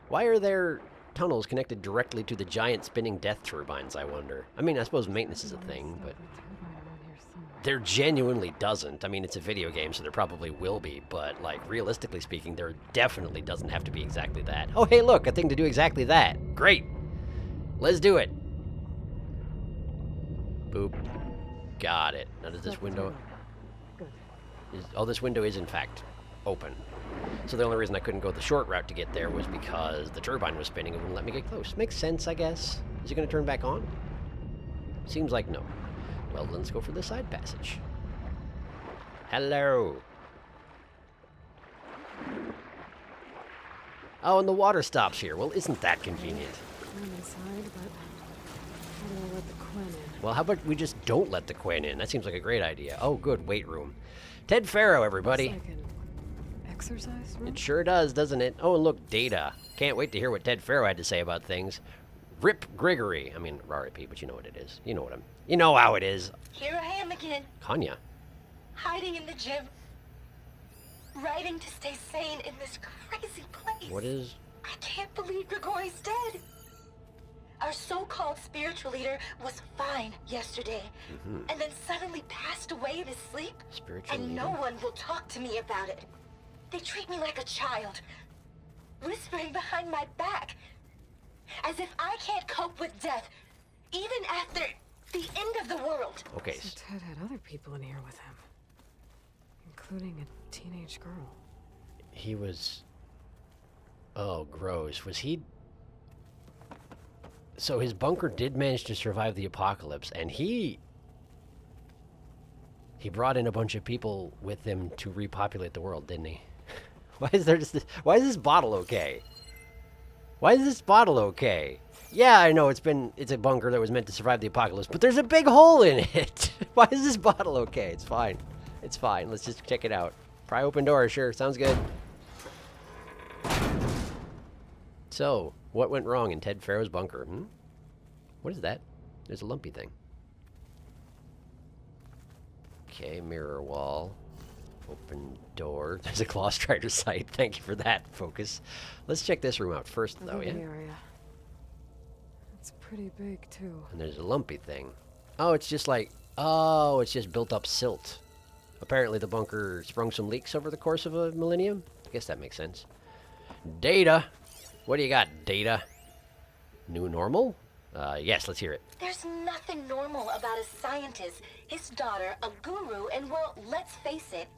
Why are there tunnels connected directly to the giant spinning death turbines, I wonder? I mean, I suppose maintenance is a thing, but... there genuinely doesn't. I mean, it's a video game, so there probably will be, but, like, realistically speaking, there definitely doesn't have to be exactly that. Oh, hey, look, a thing to do exactly that. Great. Let's do it. Boop. Got it. Now, does this window... oh, this window is, in fact, open. So the only reason I couldn't go the short route to get there was because the turbine was spinning and wouldn't let me get close. Makes sense, I guess. Is it going to turn back on? Seems like no. Well, let's go for the side passage. Hello. Oh, and the water stops here. Well, isn't that convenient? I'm inside, but how do I let the Quinn in? Well, how about we just don't let the Quinn in? That seems like a great idea. Oh, good. Weight room. Ted Faro, everybody. Looks like an exercise room? It sure does, doesn't it? Oh, and look, Data. Can't wait to hear what Ted Faro had to say about things. Rip Grigory. I mean, RIP, but you know what it is. You know what you know how it is. Here I am again. Kanya. Hiding in the gym. Writing to stay sane in this crazy place. What is... I can't believe Grigory's dead. Our so-called spiritual leader was fine yesterday, and then suddenly passed away in his sleep, Spiritual and leader? no one will talk to me about it. They treat me like a child, whispering behind my back, as if I can't cope with death, even after the end of the world. Okay. So Ted had other people in here with him, including a teenage girl. He was... oh, gross. Was he... so his bunker did manage to survive the apocalypse, and he brought in a bunch of people with him to repopulate the world, didn't he? Why is there just this, why is this bottle okay? Why is this bottle okay? Yeah, I know it's a bunker that was meant to survive the apocalypse, but there's a big hole in it. Why is this bottle okay? It's fine. It's fine. Let's just check it out. Pry open door, sure, sounds good. So, what went wrong in Ted Faro's bunker? What is that? There's a lumpy thing. Okay, mirror wall. Open door. There's a Claw Strider site. Thank you for that, Focus. Let's check this room out first, though, yeah? Area. It's pretty big, too. And there's a lumpy thing. Oh, it's just like... oh, it's just built up silt. Apparently the bunker sprung some leaks over the course of a millennium. I guess that makes sense. Data! What do you got, Data? New normal? Yes, let's hear it. There's nothing normal about a scientist, his daughter, a guru, and well, let's face it,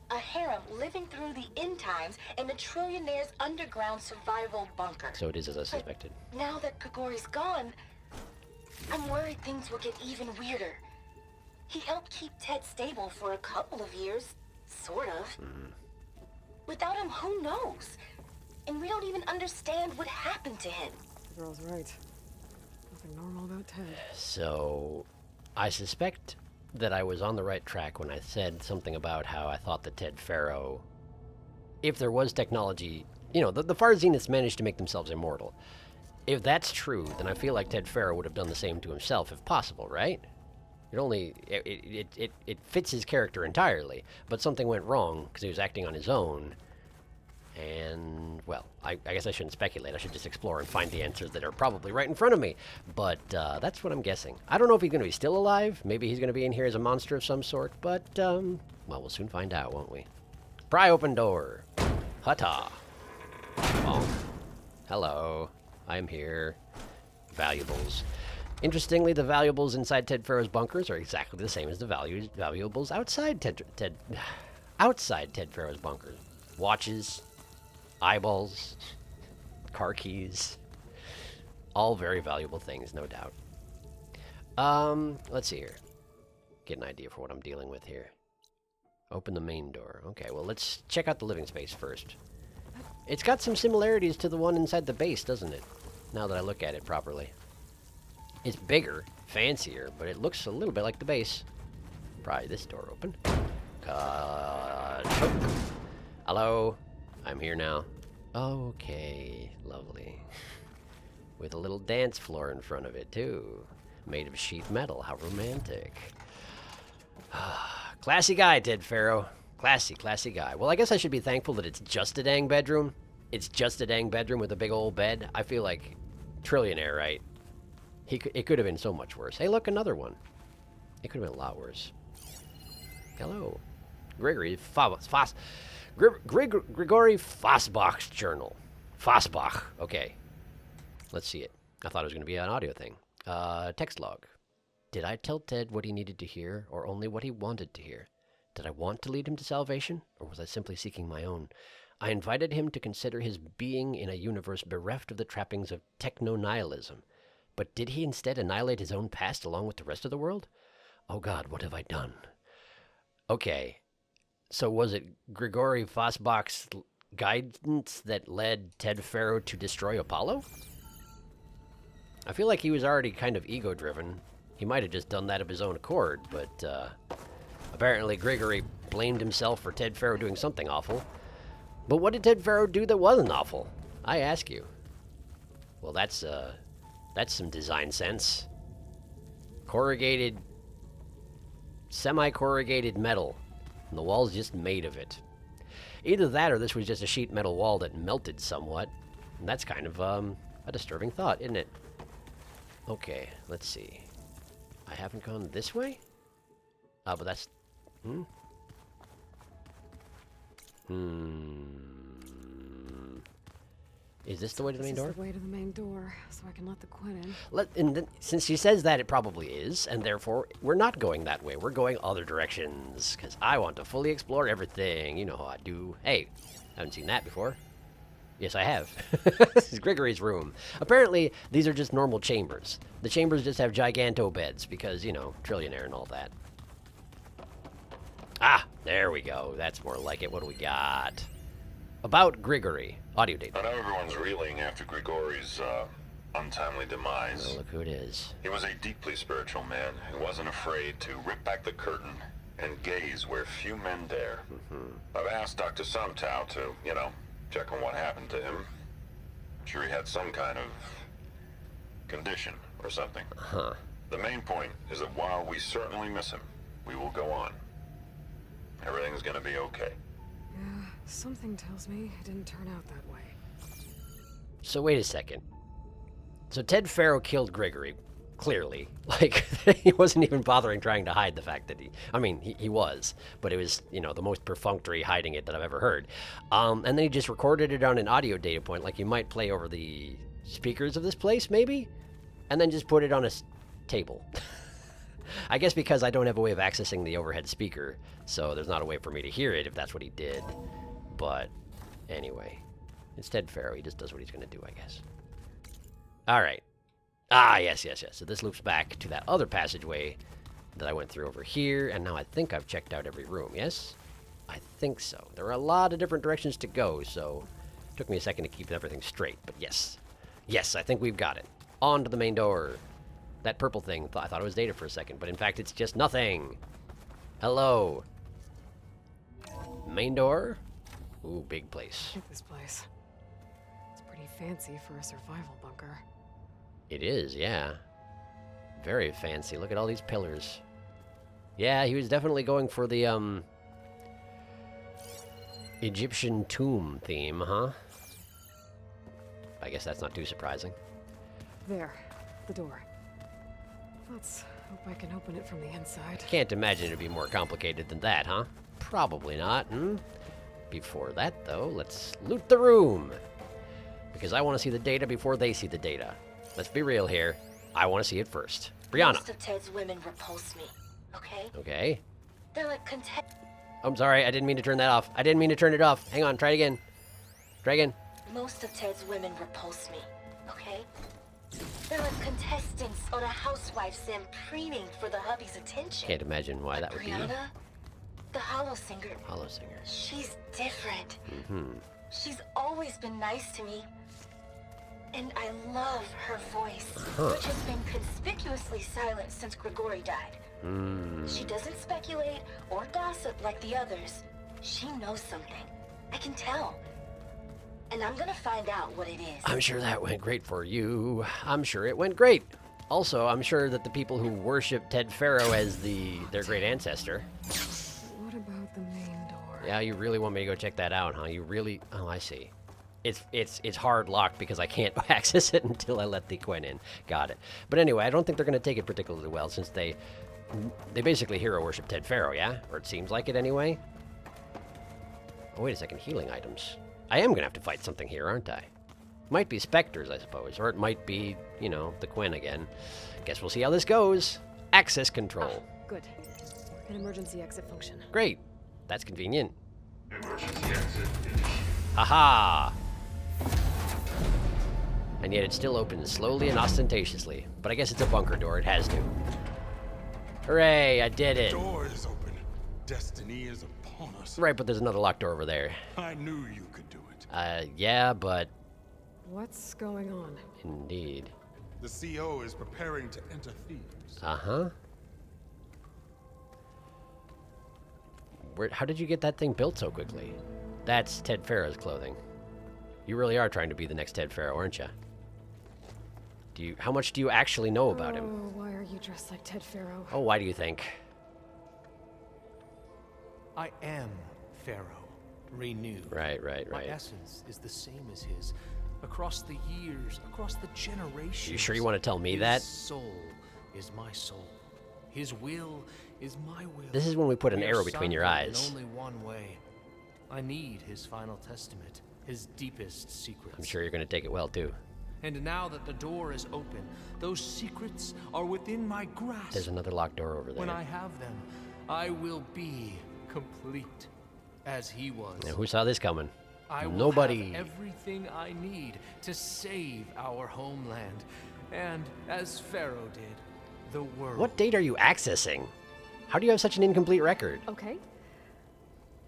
a harem living through the end times in a trillionaire's underground survival bunker. So it is as I suspected. But now that Grigory's gone, I'm worried things will get even weirder. He helped keep Ted stable for a couple of years, sort of. Without him, who knows? And we don't even understand what happened to him. The girl's right. Nothing normal about Ted. So, I suspect that I was on the right track when I said something about how I thought that Ted Faro, if there was technology, you know, the Far Zeniths managed to make themselves immortal. If that's true, then I feel like Ted Faro would have done the same to himself if possible, right? It fits his character entirely, but something went wrong because he was acting on his own. And, well, I guess I shouldn't speculate. I should just explore and find the answers that are probably right in front of me. But that's what I'm guessing. I don't know if he's going to be still alive. Maybe he's going to be in here as a monster of some sort. But, well, we'll soon find out, won't we? Pry open door. Hutta. Bonk. Hello. I'm here. Valuables. Interestingly, the valuables inside Ted Faro's bunkers are exactly the same as the valuables outside outside Ted Faro's bunkers. Watches, eyeballs, car keys, all very valuable things, no doubt. Let's see here. Get an idea for what I'm dealing with here. Open the main door. Okay, well, let's check out the living space first. It's got some similarities to the one inside the base, doesn't it? Now that I look at it properly. It's bigger, fancier, but it looks a little bit like the base. Pry this door open. Choke. Hello? I'm here now. Okay, lovely. With a little dance floor in front of it, too. Made of sheet metal. How romantic. Classy guy, Ted Faro. Classy, classy guy. Well, I guess I should be thankful that it's just a dang bedroom. It's just a dang bedroom with a big old bed. I feel like trillionaire, right? It could have been so much worse. Hey, look, another one. It could have been a lot worse. Hello. Gregory Fossbach's journal. Fossbach. Okay. Let's see it. I thought it was going to be an audio thing. Text log. Did I tell Ted what he needed to hear, or only what he wanted to hear? Did I want to lead him to salvation, or was I simply seeking my own? I invited him to consider his being in a universe bereft of the trappings of techno-nihilism. But did he instead annihilate his own past along with the rest of the world? Oh God, what have I done? Okay, so was it Grigory Fossbach's guidance that led Ted Faro to destroy Apollo? I feel like he was already kind of ego-driven. He might have just done that of his own accord, but apparently Grigory blamed himself for Ted Faro doing something awful. But what did Ted Faro do that wasn't awful? I ask you. Well, that's some design sense. Corrugated, semi-corrugated metal, and the wall's just made of it. Either that or this was just a sheet metal wall that melted somewhat. And that's kind of a disturbing thought, isn't it? Okay, let's see. I haven't gone this way? But that's... Is this the way to the main door? This is the way to the main door, so I can let the Quinn in. And then, since she says that, it probably is, and therefore, we're not going that way. We're going other directions, because I want to fully explore everything. You know how I do. Hey, haven't seen that before. Yes, I have. This is Grigory's room. Apparently, these are just normal chambers. The chambers just have giganto beds, because, you know, trillionaire and all that. Ah, there we go. That's more like it. What do we got? About Grigory. Audio data. I know everyone's reeling after Grigory's untimely demise. Oh, look who it is. He was a deeply spiritual man who wasn't afraid to rip back the curtain and gaze where few men dare. I've asked Dr. Sumtow to, you know, check on what happened to him. I'm sure he had some kind of condition or something. The main point is that while we certainly miss him, we will go on. Everything's gonna be okay. Yeah, something tells me it didn't turn out that way. So wait a second. So Ted Faro killed Grigory, clearly. Like, he wasn't even bothering trying to hide the fact that he was, but it was, you know, the most perfunctory hiding it that I've ever heard. And then he just recorded it on an audio data point, like you might play over the speakers of this place, maybe? And then just put it on a table. I guess because I don't have a way of accessing the overhead speaker, so there's not a way for me to hear it if that's what he did. But anyway, it's Ted Faro. He just does what he's going to do, I guess. All right. Ah, yes. So this loops back to that other passageway that I went through over here, and now I think I've checked out every room, yes? I think so. There are a lot of different directions to go, so it took me a second to keep everything straight, but yes. Yes, I think we've got it. On to the main door. That purple thing, I thought it was data for a second, but in fact it's just nothing. Hello. Main door? Ooh, big place. Look at this place. It's pretty fancy for a survival bunker. It is, yeah. Very fancy. Look at all these pillars. Yeah, he was definitely going for the, Egyptian tomb theme, huh? I guess that's not too surprising. There, the door. Let's hope I can open it from the inside. Can't imagine it'd be more complicated than that, huh? Probably not, Before that, though, let's loot the room. Because I want to see the data before they see the data. Let's be real here. I want to see it first. Brianna. Most of Ted's women repulse me, okay? Okay. They're like I'm sorry, I didn't mean to turn that off. I didn't mean to turn it off. Hang on, try it again. Try again. Most of Ted's women repulse me, okay? They're like contestants on a housewife sim preening for the hubby's attention. Can't imagine why that would be. Brianna, the hollow singer. Hollow singer. She's different. She's always been nice to me. And I love her voice, which has been conspicuously silent since Grigori died. She doesn't speculate or gossip like the others. She knows something. I can tell. And I'm gonna find out what it is. I'm sure that went great for you. I'm sure it went great. Also, I'm sure that the people who worship Ted Faro as their great ancestor. What about the main door? Yeah, you really want me to go check that out, huh? You really? Oh, I see. It's hard locked because I can't access it until I let the Quen in. Got it. But anyway, I don't think they're going to take it particularly well since they basically hero worship Ted Faro, yeah? Or it seems like it anyway. Oh, wait a second. Healing items. I am going to have to fight something here, aren't I? Might be specters, I suppose. Or it might be, you know, the Quen again. Guess we'll see how this goes. Access control. Good. An emergency exit function. Great. That's convenient. Emergency exit indicated. Aha! And yet it still opens slowly and ostentatiously. But I guess it's a bunker door. It has to. Hooray, I did it. The door is open. Destiny is upon us. Right, but there's another locked door over there. I knew you could do it. Yeah, but... What's going on? Indeed. The CO is preparing to enter Thebes. Uh-huh. How did you get that thing built so quickly? That's Ted Faro's clothing. You really are trying to be the next Ted Faro, aren't you? How much do you actually know about him? Oh, why are you dressed like Ted Faro? Oh, why do you think? I am Faro, renewed. Right. My essence is the same as his. Across the years, across the generations. You sure you want to tell me that? His soul is my soul. His will is my will. This is when we put an We are arrow between your sundered eyes. in only one way. I need his final testament, his deepest secrets. I'm sure you're going to take it well, too. And now that the door is open, those secrets are within my grasp. There's another locked door over there. When I have them, I will be complete, as he was. Now, who saw this coming? I will Nobody. have everything I need to save our homeland, and as Faro did, the world. What date are you accessing? How do you have such an incomplete record? Okay.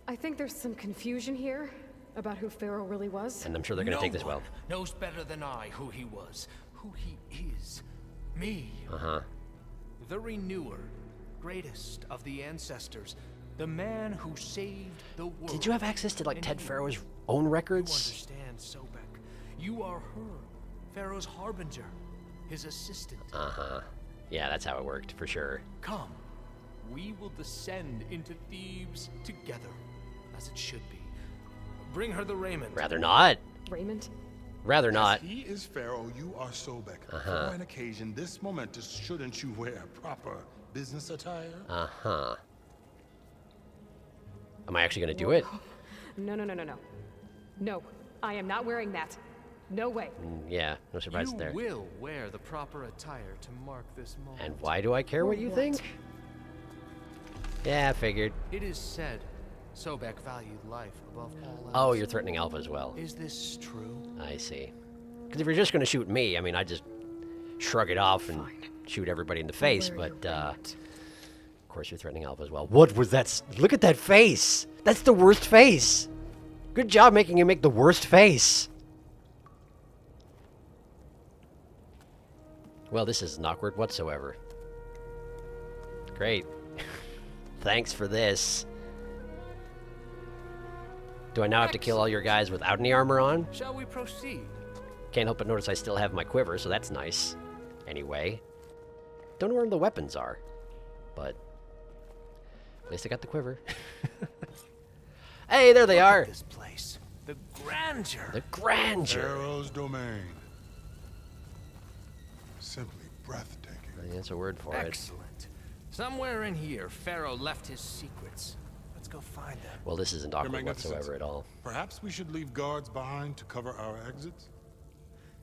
I think there's some confusion here about who Faro really was. And I'm sure they're going to take this well. Knows better than I who he was, who he is. Me. Uh-huh. The renewer, greatest of the ancestors, the man who saved the world. Did you have access to, like, Ted Faro's own records? You understand, Sobek. You are her, Pharaoh's harbinger, his assistant. Uh-huh. Yeah, that's how it worked, for sure. Come, we will descend into Thebes together, as it should be. Bring her the raiment. Rather not. Raiment? Rather not. As he is Pharaoh, you are Sobek. Uh-huh. For an occasion this momentous, shouldn't you wear proper business attire? Uh-huh. Am I actually going to do it? No. No, I am not wearing that. No way. Yeah, no surprise there. You will wear the proper attire to mark this moment. And why do I care what you think? Yeah, I figured. It is said Sobek valued life above all else. Oh, you're threatening Alpha as well. Is this true? I see. Because if you're just going to shoot me, I mean, I'd just shrug it off and shoot everybody in the face, but, of course you're threatening Alpha as well. What was that? Look at that face! That's the worst face! Good job making him make the worst face! Well, this isn't awkward whatsoever. Great. Thanks for this. Do I now have to kill all your guys without any armor on? Shall we proceed? Can't help but notice I still have my quiver, so that's nice. Anyway. Don't know where the weapons are. But at least I got the quiver. Hey, there they Look are! at this place. The grandeur. The grandeur! Pharaoh's domain. Simply breathtaking. That's a word for it. Excellent. Somewhere in here, Pharaoh left his secrets. Let's go find them. Well, this isn't Your awkward Magnificence, whatsoever at all. Perhaps we should leave guards behind to cover our exits?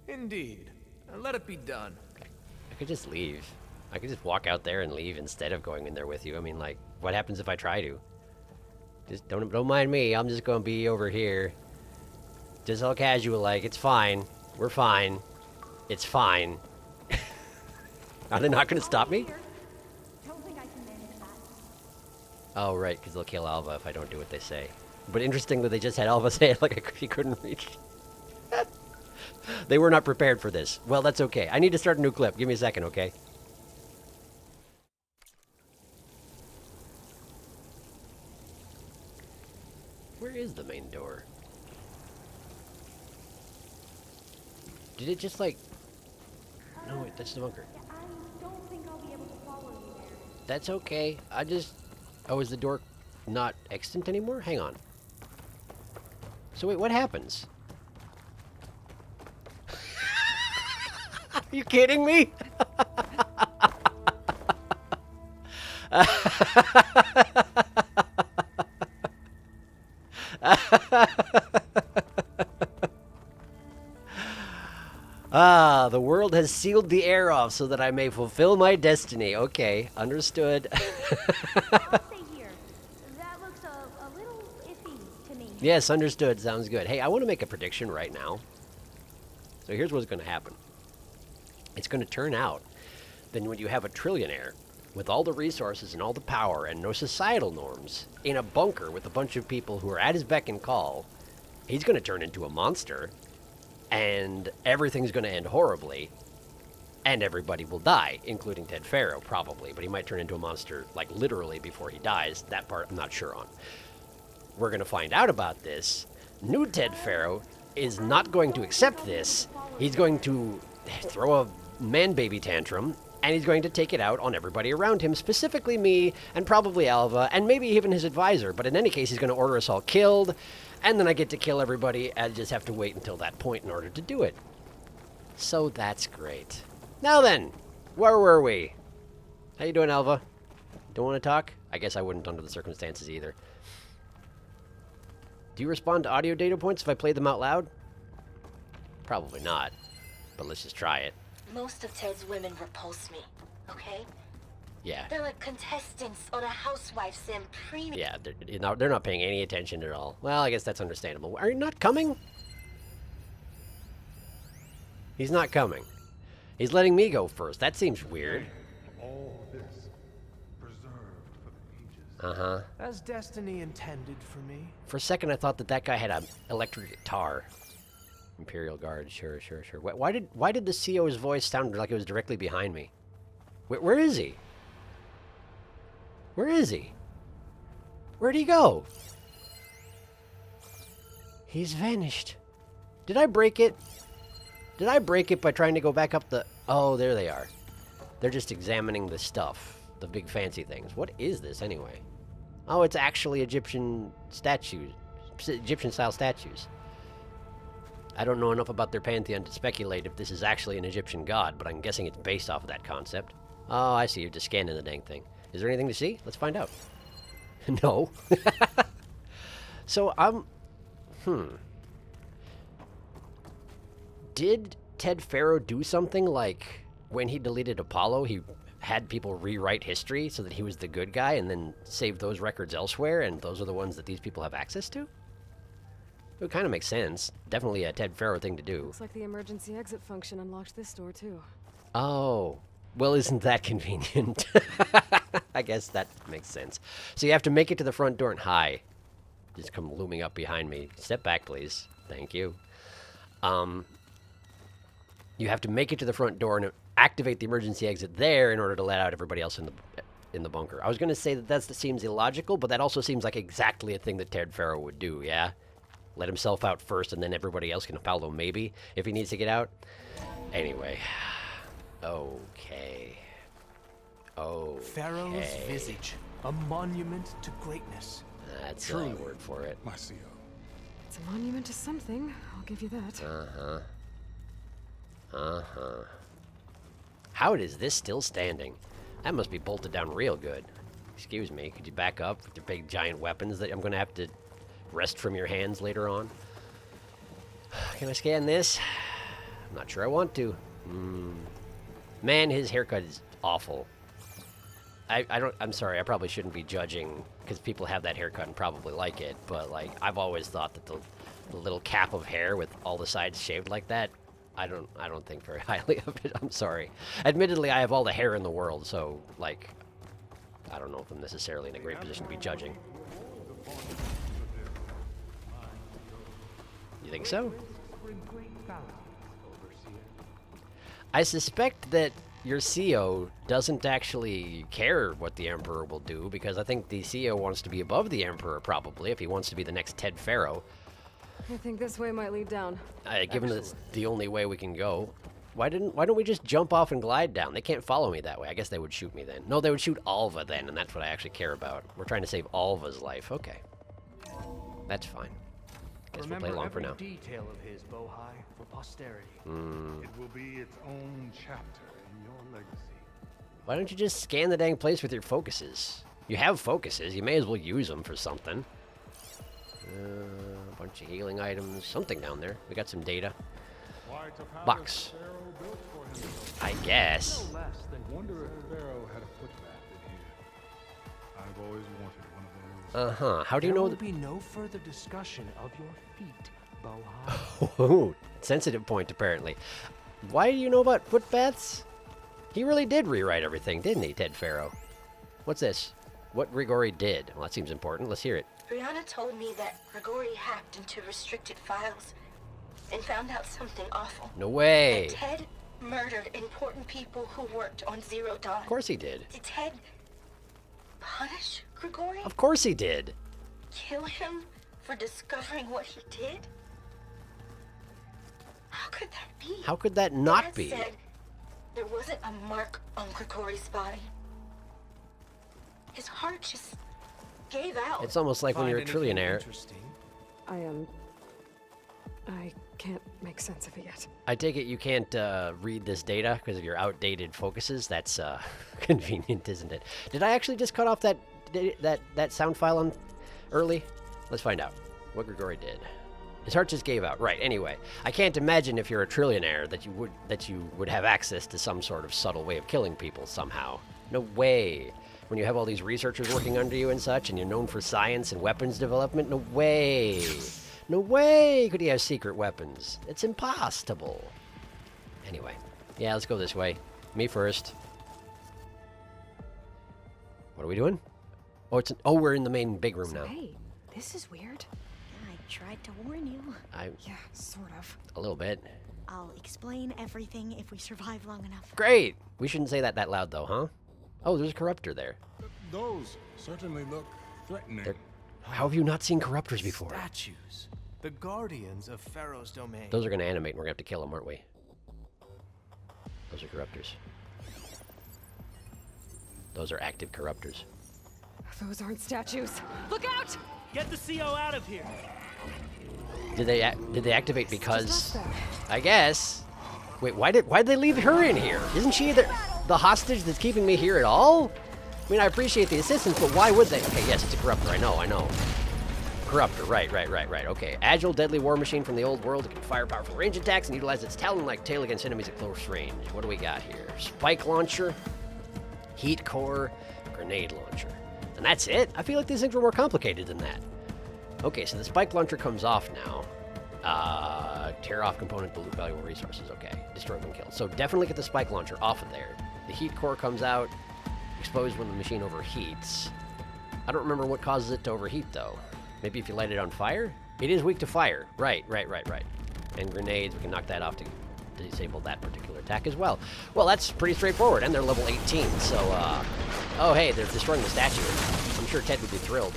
Indeed. Let it be done. I could just leave. I could just walk out there and leave instead of going in there with you. I mean, like, what happens if I try to? Just don't mind me. I'm just gonna be over here. Just all casual, like, it's fine. We're fine. It's fine. Are they not gonna stop me? Don't think I can manage that. Oh, right, because they'll kill Alva if I don't do what they say. But interesting that they just had Alva say it like he couldn't reach. They were not prepared for this. Well, that's okay. I need to start a new clip. Give me a second, okay? Where is the main door? Did it just like... No, wait, that's the bunker. I don't think I'll be able to follow you there. That's okay. I just... Oh, is the door not extant anymore? Hang on. So wait, what happens? Are you kidding me? Ah, the world has sealed the air off so that I may fulfill my destiny. Okay, understood. I'll stay here. That looks a little iffy to me. Yes, understood. Sounds good. Hey, I want to make a prediction right now. So here's what's going to happen. It's going to turn out that when you have a trillionaire with all the resources and all the power and no societal norms in a bunker with a bunch of people who are at his beck and call, he's going to turn into a monster. And everything's going to end horribly, and everybody will die, including Ted Faro, probably. But he might turn into a monster, like, literally before he dies. That part I'm not sure on. We're going to find out about this. New Ted Faro is not going to accept this. He's going to throw a man-baby tantrum, and he's going to take it out on everybody around him, specifically me, and probably Alva, and maybe even his advisor. But in any case, he's going to order us all killed. And then I get to kill everybody, and I just have to wait until that point in order to do it. So that's great. Now then, where were we? How you doing, Alva? Don't want to talk? I guess I wouldn't under the circumstances either. Do you respond to audio data points if I play them out loud? Probably not, but let's just try it. Most of Ted's women repulse me, okay? Yeah. They're like contestants on a Housewives sim premium. Yeah, they're not paying any attention at all. Well, I guess that's understandable. Are you not coming? He's not coming. He's letting me go first. That seems weird. All this preserved for the ages. Uh-huh. As destiny intended for me. For a second, I thought that guy had an electric guitar. Imperial Guard, sure. Why did the CO's voice sound like it was directly behind me? Where is he? Where is he? Where'd he go? He's vanished. Did I break it? Did I break it by trying to go back up the... Oh, there they are. They're just examining the stuff. The big fancy things. What is this anyway? Oh, it's actually Egyptian statues. Egyptian-style statues. I don't know enough about their pantheon to speculate if this is actually an Egyptian god, but I'm guessing it's based off of that concept. Oh, I see. You're just scanning the dang thing. Is there anything to see? Let's find out. No. So, Did Ted Faro do something like when he deleted Apollo, he had people rewrite history so that he was the good guy and then save those records elsewhere, and those are the ones that these people have access to? It kind of makes sense. Definitely a Ted Faro thing to do. Looks like the emergency exit function unlocked this door, too. Oh. Well, isn't that convenient? I guess that makes sense. So you have to make it to the front door and hi. Just come looming up behind me. Step back, please. Thank you. You have to make it to the front door and activate the emergency exit there in order to let out everybody else in the bunker. I was going to say that seems illogical, but that also seems like exactly a thing that Ted Faro would do, yeah? Let himself out first, and then everybody else can follow, maybe, if he needs to get out. Anyway. Okay. Pharaoh's visage, a monument to greatness. That's the word for it. My CO. It's a monument to something, I'll give you that. How is this still standing? That must be bolted down real good. Excuse me, could you back up with your big giant weapons that I'm going to have to wrest from your hands later on? Can I scan this? I'm not sure I want to. Man, his haircut is awful. I'm sorry, I probably shouldn't be judging, because people have that haircut and probably like it, but, like, I've always thought that the little cap of hair with all the sides shaved like that, I don't think very highly of it. I'm sorry. Admittedly, I have all the hair in the world, so, like, I don't know if I'm necessarily in a great position to be judging. You think so? I suspect that your CO doesn't actually care what the Emperor will do, because I think the CO wants to be above the Emperor, probably, if he wants to be the next Ted Faro. I think this way might lead down. Given that it's the only way we can go, why don't we just jump off and glide down? They can't follow me that way. I guess they would shoot me then. No, they would shoot Alva then, and that's what I actually care about. We're trying to save Alva's life. Okay. That's fine. Guess we'll play along for now. Detail of his, Bohai, for posterity. It will be its own chapter in your legacy. Why don't you just scan the dang place with your focuses? You have focuses. You may as well use them for something. A bunch of healing items. Something down there. We got some data. Box. I guess. Wonder if Faro had a footbath in here. I've always wanted one of those. How do you know? There will be no further discussion of your feet, Bohai. Ooh, sensitive point apparently. Why do you know about footbaths? He really did rewrite everything, didn't he, Ted Faro? What's this? What Grigori did? Well, that seems important. Let's hear it. Brianna told me that Grigori hacked into restricted files and found out something awful. No way. That Ted murdered important people who worked on Zero Dawn. Of course he did. Did Ted punish Grigori? Of course he did. Kill him for discovering what he did? How could that be? How could that not Dad be? said there wasn't a mark on Grigori's body. His heart just gave out. It's almost like when you're a trillionaire. I can't make sense of it yet. I take it you can't read this data because of your outdated focuses. That's convenient, isn't it? Did I actually just cut off that sound file on early? Let's find out what Grigori did. His heart just gave out. Right. Anyway, I can't imagine if you're a trillionaire that you would have access to some sort of subtle way of killing people somehow. No way. When you have all these researchers working under you and such, and you're known for science and weapons development, no way. No way could he have secret weapons. It's impossible. Anyway, yeah, let's go this way. Me first. What are we doing? Oh, we're in the main big room now. Hey, this is weird. I tried to warn you. Yeah, sort of. A little bit. I'll explain everything if we survive long enough. Great! We shouldn't say that loud, though, huh? Oh, there's a corruptor there. Those certainly look threatening. How have you not seen corruptors before? Statues. The guardians of Faro's domain. Those are going to animate, and we're going to have to kill them, aren't we? Those are corruptors. Those are active corruptors. Those aren't statues. Look out! Get the CO out of here. Did they activate because? I guess. Wait, why did they leave her in here? Isn't she the hostage that's keeping me here at all? I mean, I appreciate the assistance, but why would they? Okay, yes, it's a corruptor. I know. Corruptor, right. Okay, agile, deadly war machine from the old world. It can fire powerful range attacks and utilize its talon-like tail against enemies at close range. What do we got here? Spike launcher, heat core, grenade launcher. And that's it? I feel like these things were more complicated than that. Okay, so the spike launcher comes off now. Tear off component, dilute valuable resources. Okay, destroy when killed. So definitely get the spike launcher off of there. The heat core comes out, exposed when the machine overheats. I don't remember what causes it to overheat, though. Maybe if you light it on fire? It is weak to fire. Right. And grenades, we can knock that off to disable that particular attack as well. Well, that's pretty straightforward, and they're level 18, so, oh, hey, they're destroying the statue. I'm sure Ted would be thrilled.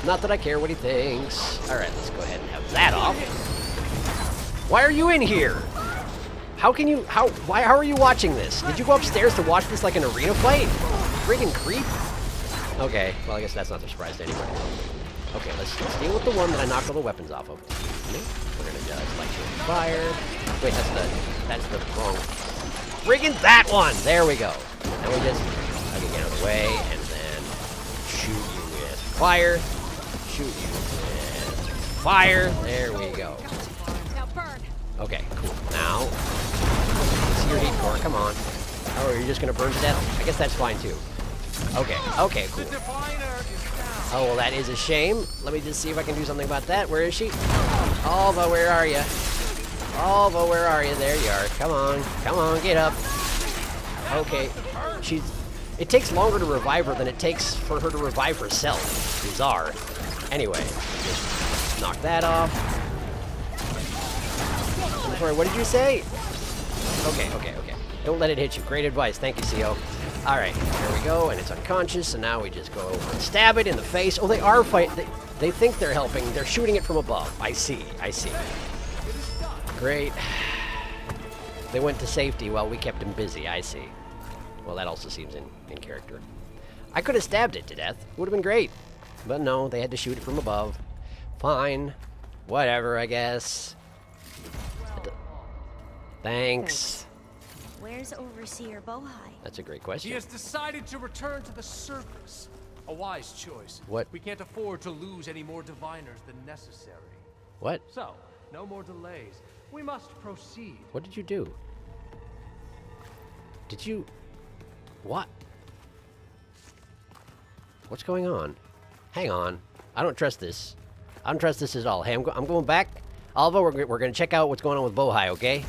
Not that I care what he thinks. All right, let's go ahead and have that off. Why are you in here? How are you watching this? Did you go upstairs to watch this like an arena fight? Friggin' creep. Okay, well, I guess that's not a surprise to anybody. Okay, let's deal with the one that I knocked all the weapons off of. We're gonna just light you on fire. Wait, that's the wrong. Friggin' that one! There we go. Now we just get out of the way and then shoot you with fire. Shoot you with fire. There we go. Now burn. Okay, cool. Now, see your heat core. Come on. Oh, are you just gonna burn to death? I guess that's fine too. Okay, cool. Oh, well, that is a shame. Let me just see if I can do something about that. Where is she? Alva, where are you? Alva, where are you? There you are. Come on, get up. Okay, it takes longer to revive her than it takes for her to revive herself. Bizarre. Anyway, just knock that off. I'm sorry, what did you say? Okay. Don't let it hit you. Great advice. Thank you, CO. All right, there we go, and it's unconscious, and now we just go over and stab it in the face. Oh, they are fighting. They think they're helping. They're shooting it from above. I see. Great. They went to safety while we kept him busy. I see. Well, that also seems in character. I could have stabbed it to death. Would have been great. But no, they had to shoot it from above. Fine. Whatever, I guess. Thanks. Where's Overseer Bohai? That's a great question. He has decided to return to the surface. A wise choice. What? We can't afford to lose any more diviners than necessary. What? So, no more delays. We must proceed. What did you do? Did you... What? What's going on? Hang on. I don't trust this. I don't trust this at all. Hey, I'm going back. Alva, we're going to check out what's going on with Bohai, okay?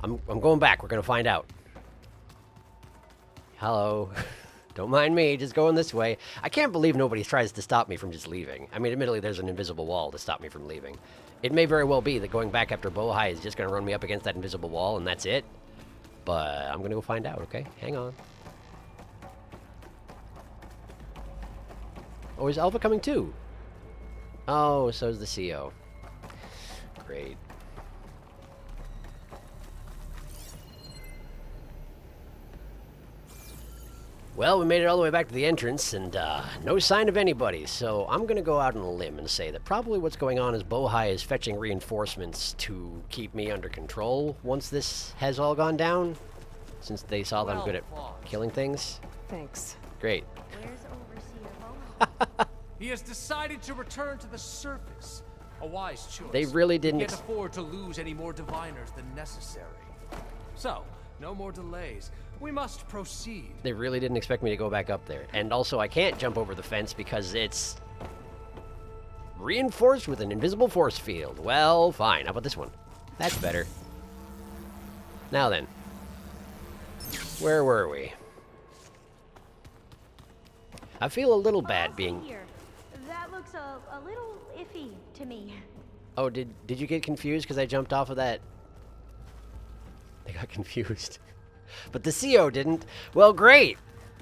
I'm going back. We're going to find out. Hello. Don't mind me. Just going this way. I can't believe nobody tries to stop me from just leaving. I mean, admittedly, there's an invisible wall to stop me from leaving. It may very well be that going back after Bohai is just going to run me up against that invisible wall, and that's it. But I'm going to go find out, okay? Hang on. Oh, is Alva coming too? Oh, so is the CO. Great. Well, we made it all the way back to the entrance, and no sign of anybody, so I'm going to go out on a limb and say that probably what's going on is Bohai is fetching reinforcements to keep me under control once this has all gone down, since they saw that I'm good at killing things. Thanks. Great. Where's Overseer Bohai? He has decided to return to the surface. A wise choice. They really didn't... We can't afford to lose any more diviners than necessary. So, no more delays. We must proceed. They really didn't expect me to go back up there. And also, I can't jump over the fence because it's reinforced with an invisible force field. Well, fine. How about this one? That's better. Now then. Where were we? I feel a little bad being... Here. That looks a little iffy to me. Oh, did you get confused because I jumped off of that? I got confused. But the CO didn't. Well, great.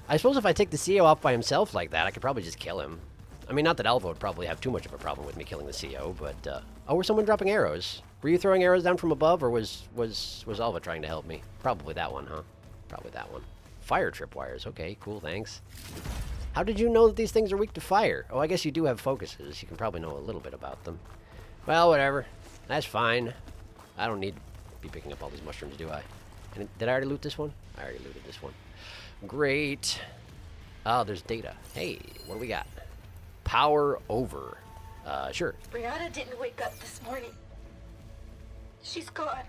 I suppose if I take the CO off by himself like that, I could probably just kill him. I mean, not that Alva would probably have too much of a problem with me killing the CO, but... Oh, was someone dropping arrows? Were you throwing arrows down from above, or was Alva trying to help me? Probably that one, huh? Probably that one. Fire tripwires. Okay, cool, thanks. How did you know that these things are weak to fire? Oh, I guess you do have focuses. You can probably know a little bit about them. Well, whatever. That's fine. I don't need to be picking up all these mushrooms, do I? And did I already loot this one? I already looted this one. Great. Oh, there's data. Hey, what do we got? Power over. Sure. Brianna didn't wake up this morning. She's gone.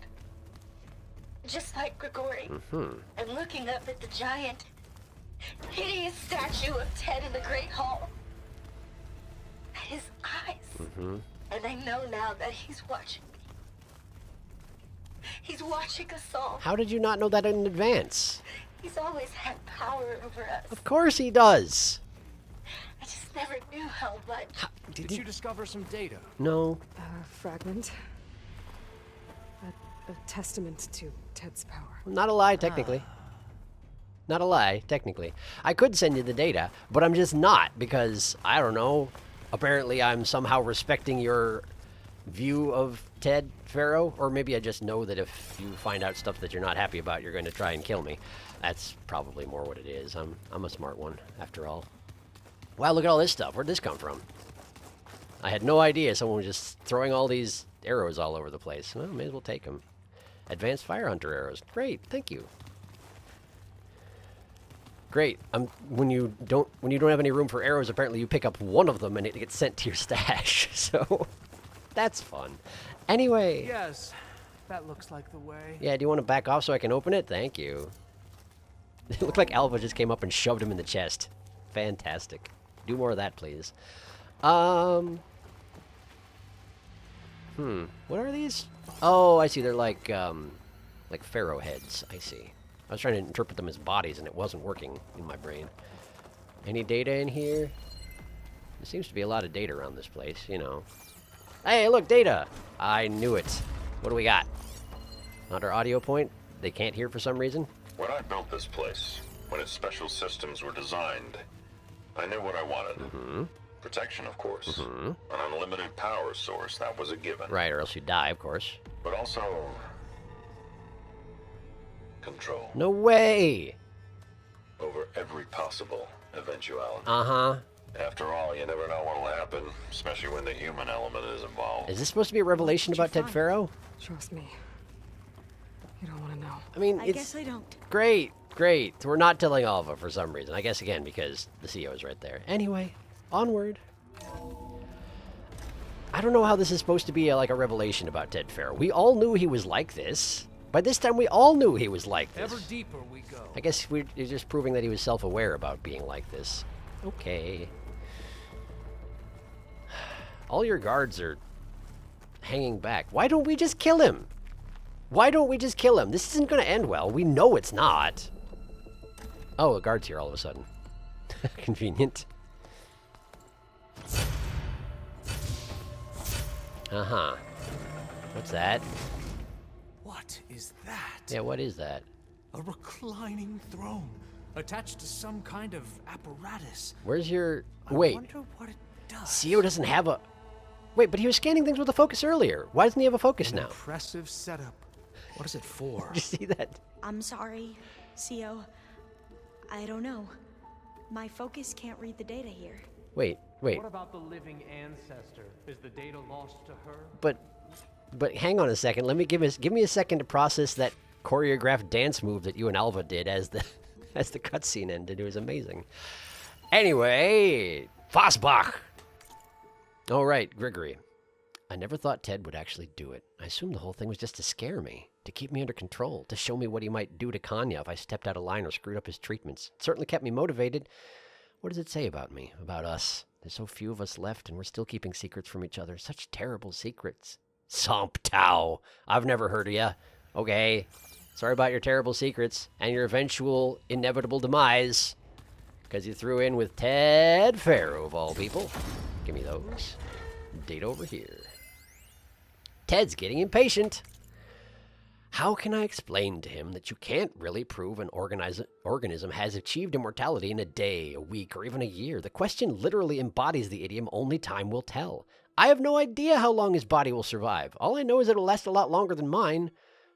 Just like Grigori. I'm looking up at the giant, hideous statue of Ted in the Great Hall. At his eyes. And I know now that he's watching me. He's watching us all. How did you not know that in advance? He's always had power over us. Of course he does. I just never knew how much. Did you discover some data? No. Fragment. A testament to Ted's power. Not a lie, technically. Not a lie, technically. I could send you the data, but I'm just not, because, I don't know, apparently I'm somehow respecting your view of Ted, Faro, or maybe I just know that if you find out stuff that you're not happy about, you're going to try and kill me. That's probably more what it is. I'm a smart one, after all. Wow, look at all this stuff. Where'd this come from? I had no idea someone was just throwing all these arrows all over the place. Well, may as well take them. Advanced Fire Hunter arrows. Great, thank you. Great. When you don't have any room for arrows, apparently you pick up one of them and it gets sent to your stash. So that's fun. Anyway. Yes, that looks like the way. Yeah, do you want to back off so I can open it? Thank you. It looked like Alva just came up and shoved him in the chest. Fantastic. Do more of that, please. What are these? Oh, I see. They're like pharaoh heads. I see. I was trying to interpret them as bodies, and it wasn't working in my brain. Any data in here? There seems to be a lot of data around this place, you know. Hey, look, data! I knew it. What do we got? Not our audio point? They can't hear for some reason? When I built this place, when its special systems were designed, I knew what I wanted. Protection, of course. An unlimited power source, that was a given. Right, or else you die, of course. But also... control. No way! Over every possible eventuality. Uh-huh. After all, you never know what'll happen, especially when the human element is involved. Is this supposed to be a revelation about Ted Faro? Trust me. You don't want to know. I mean, I guess I don't. Great, great. We're not telling Alva for some reason. I guess, again, because the CEO is right there. Anyway, onward. I don't know how this is supposed to be like a revelation about Ted Faro. We all knew he was like this. By this time, we all knew he was like this. Ever deeper we go. I guess we're just proving that he was self-aware about being like this. Okay. All your guards are hanging back. Why don't we just kill him? Why don't we just kill him? This isn't going to end well. We know it's not. Oh, a guard's here all of a sudden. Convenient. Uh-huh. What's that? What is that? Yeah, what is that? A reclining throne attached to some kind of apparatus. Where's your... I Wait. wonder what it does. CEO doesn't have a... Wait, but he was scanning things with a focus earlier. Why doesn't he have a focus now? Impressive setup. What is it for? Did you see that? I'm sorry, CO. I don't know. My focus can't read the data here. Wait. What about the living ancestor? Is the data lost to her? But hang on a second. Give me a second to process that choreographed dance move that you and Alva did as the cutscene ended. It was amazing. Anyway, Fosbach. All right, Grigory. I never thought Ted would actually do it. I assumed the whole thing was just to scare me, to keep me under control, to show me what he might do to Kanya if I stepped out of line or screwed up his treatments. It certainly kept me motivated. What does it say about me, about us? There's so few of us left, and we're still keeping secrets from each other. Such terrible secrets. Somptow. I've never heard of ya. Okay. Sorry about your terrible secrets and your eventual inevitable demise. Because you threw in with Ted Faro, of all people. Give me those. Date over here. Ted's getting impatient. How can I explain to him that you can't really prove an organism has achieved immortality in a day, a week, or even a year? The question literally embodies the idiom, only time will tell. I have no idea how long his body will survive. All I know is it'll last a lot longer than mine.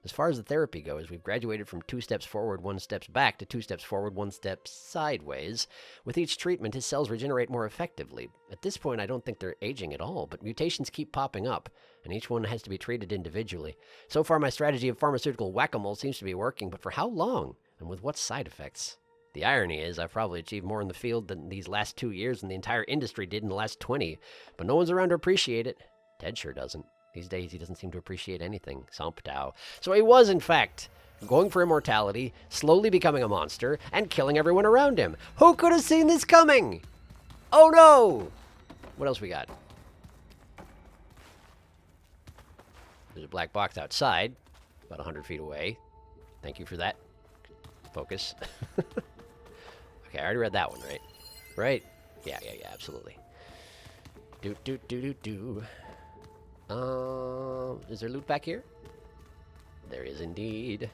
As far as the therapy goes, we've graduated from 2 steps forward, 1 step back, to 2 steps forward, 1 step sideways. With each treatment, his cells regenerate more effectively. At this point, I don't think they're aging at all, but mutations keep popping up, and each one has to be treated individually. So far, my strategy of pharmaceutical whack-a-mole seems to be working, but for how long? And with what side effects? The irony is, I've probably achieved more in the field than these last 2 years than the entire industry did in the last 20, but no one's around to appreciate it. Ted sure doesn't. These days, he doesn't seem to appreciate anything. Somptow. So he was, in fact, going for immortality, slowly becoming a monster, and killing everyone around him. Who could have seen this coming? Oh, no! What else we got? There's a black box outside, about 100 feet away. Thank you for that. Focus. Okay, I already read that one, right? Right? Yeah, absolutely. Is there loot back here? There is indeed.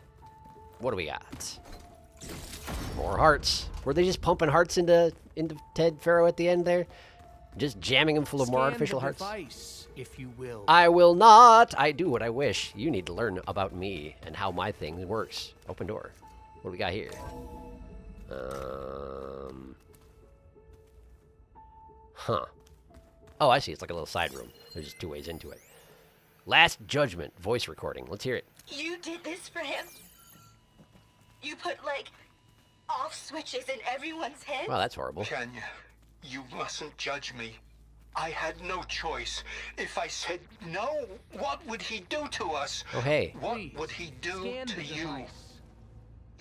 What do we got? More hearts. Were they just pumping hearts into Ted Faro at the end there? Just jamming him full of more artificial hearts? Device, if you will. I will not. I do what I wish. You need to learn about me and how my thing works. Open door. What do we got here? Huh. Oh, I see. It's like a little side room. There's just 2 ways into it. Last Judgment voice recording. Let's hear it. You did this for him? You put, like, off switches in everyone's head? Wow, that's horrible. Kenya, you mustn't judge me. I had no choice. If I said no, what would he do to us? Oh, hey. What would he do to you?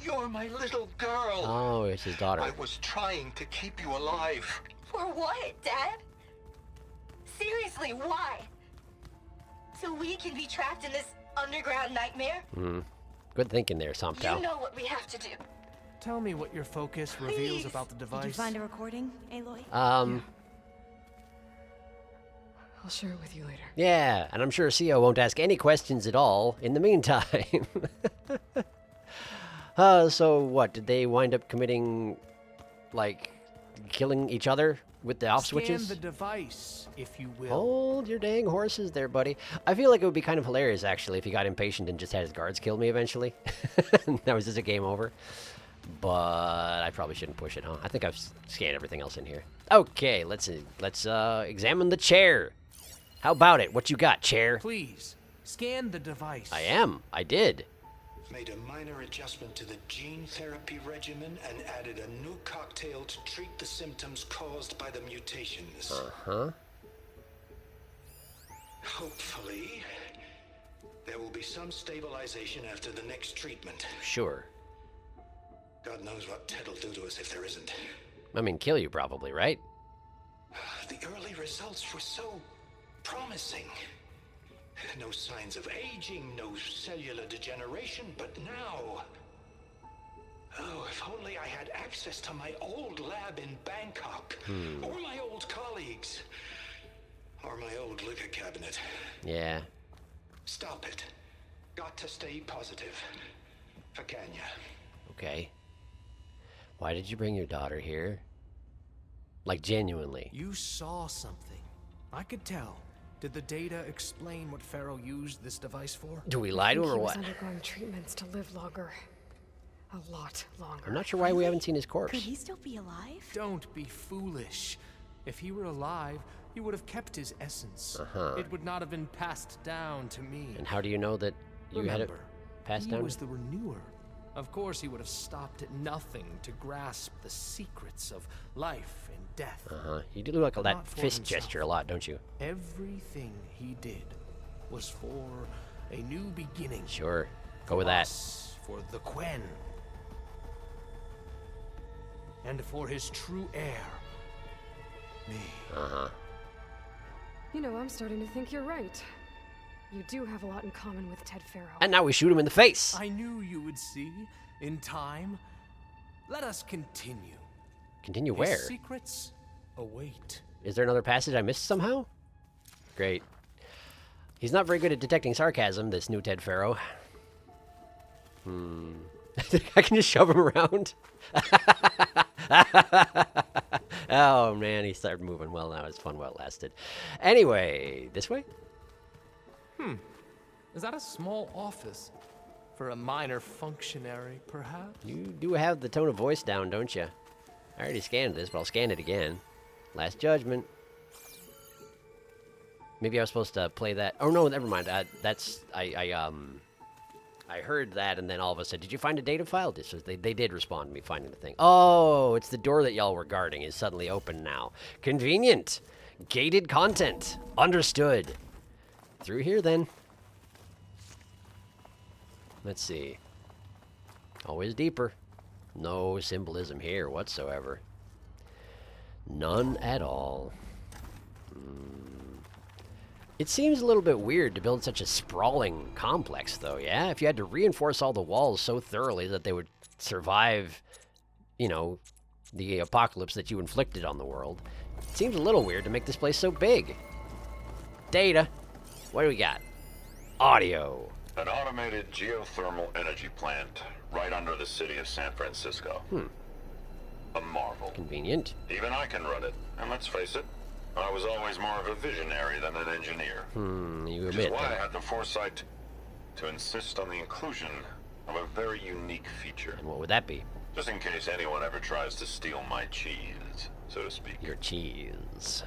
You're my little girl. Oh, it's his daughter. I was trying to keep you alive. For what, Dad? Seriously, why? So we can be trapped in this underground nightmare? Good thinking there, Somptow. You know what we have to do. Tell me what your focus reveals about the device. Did you find a recording, Aloy? I'll share it with you later. Yeah, and I'm sure CEO won't ask any questions at all in the meantime. So what? Did they wind up committing, like, killing each other with the off switches? Scan the device, if you will. Hold your dang horses there, buddy. I feel like it would be kind of hilarious, actually, if he got impatient and just had his guards kill me eventually. That was just a game over. But I probably shouldn't push it, huh? I think I've scanned everything else in here. Okay, let's examine the chair. How about it? What you got, chair? Please, scan the device. I did. Made a minor adjustment to the gene therapy regimen and added a new cocktail to treat the symptoms caused by the mutations. Uh-huh. Hopefully, there will be some stabilization after the next treatment. Sure. God knows what Ted will do to us if there isn't. I mean, kill you probably, right? The early results were so promising. No signs of aging, no cellular degeneration, but now... Oh, if only I had access to my old lab in Bangkok. Or my old colleagues. Or my old liquor cabinet. Yeah. Stop it. Got to stay positive. For Kenya. Okay. Why did you bring your daughter here? Like, genuinely. You saw something. I could tell. Did the data explain what Faro used this device for? Do we lie to him or what? He was undergoing treatments to live longer. A lot longer. I'm not sure why we haven't seen his corpse. Could he still be alive? Don't be foolish. If he were alive, he would have kept his essence. It would not have been passed down to me. And how do you know that you had it passed down? He was the renewer. Of course, he would have stopped at nothing to grasp the secrets of life and death. You do look at that Not for fist himself. gesture a lot, don't you? Everything he did was for a new beginning. Sure. Go with For that. us, for the Quen. And for his true heir, me. You know, I'm starting to think you're right. You do have a lot in common with Ted Faro. And now we shoot him in the face. I knew you would see, in time. Let us continue. Continue His where? secrets await. Is there another passage I missed somehow? Great. He's not very good at detecting sarcasm, this new Ted Faro. I can just shove him around. Oh, man, he started moving well now. It's fun while it lasted. Anyway, this way? Is that a small office? For a minor functionary, perhaps? You do have the tone of voice down, don't you? I already scanned this, but I'll scan it again. Last Judgment. Maybe I was supposed to play that. Oh, no, never mind. I heard that, and then all of us said, did you find a data file? They did respond to me finding the thing. Oh, it's the door that y'all were guarding is suddenly open now. Convenient. Gated content. Understood. Through here, then. Let's see. Always deeper. No symbolism here whatsoever. None at all. It seems a little bit weird to build such a sprawling complex, though, yeah? If you had to reinforce all the walls so thoroughly that they would survive, you know, the apocalypse that you inflicted on the world, it seems a little weird to make this place so big. Data. What do we got? Audio. An automated geothermal energy plant right under the city of San Francisco. A marvel. Convenient. Even I can run it. And let's face it, I was always more of a visionary than an engineer. You Which admit is why I that. had the foresight to insist on the inclusion of a very unique feature. And what would that be? Just in case anyone ever tries to steal my cheese, so to speak. Your cheese.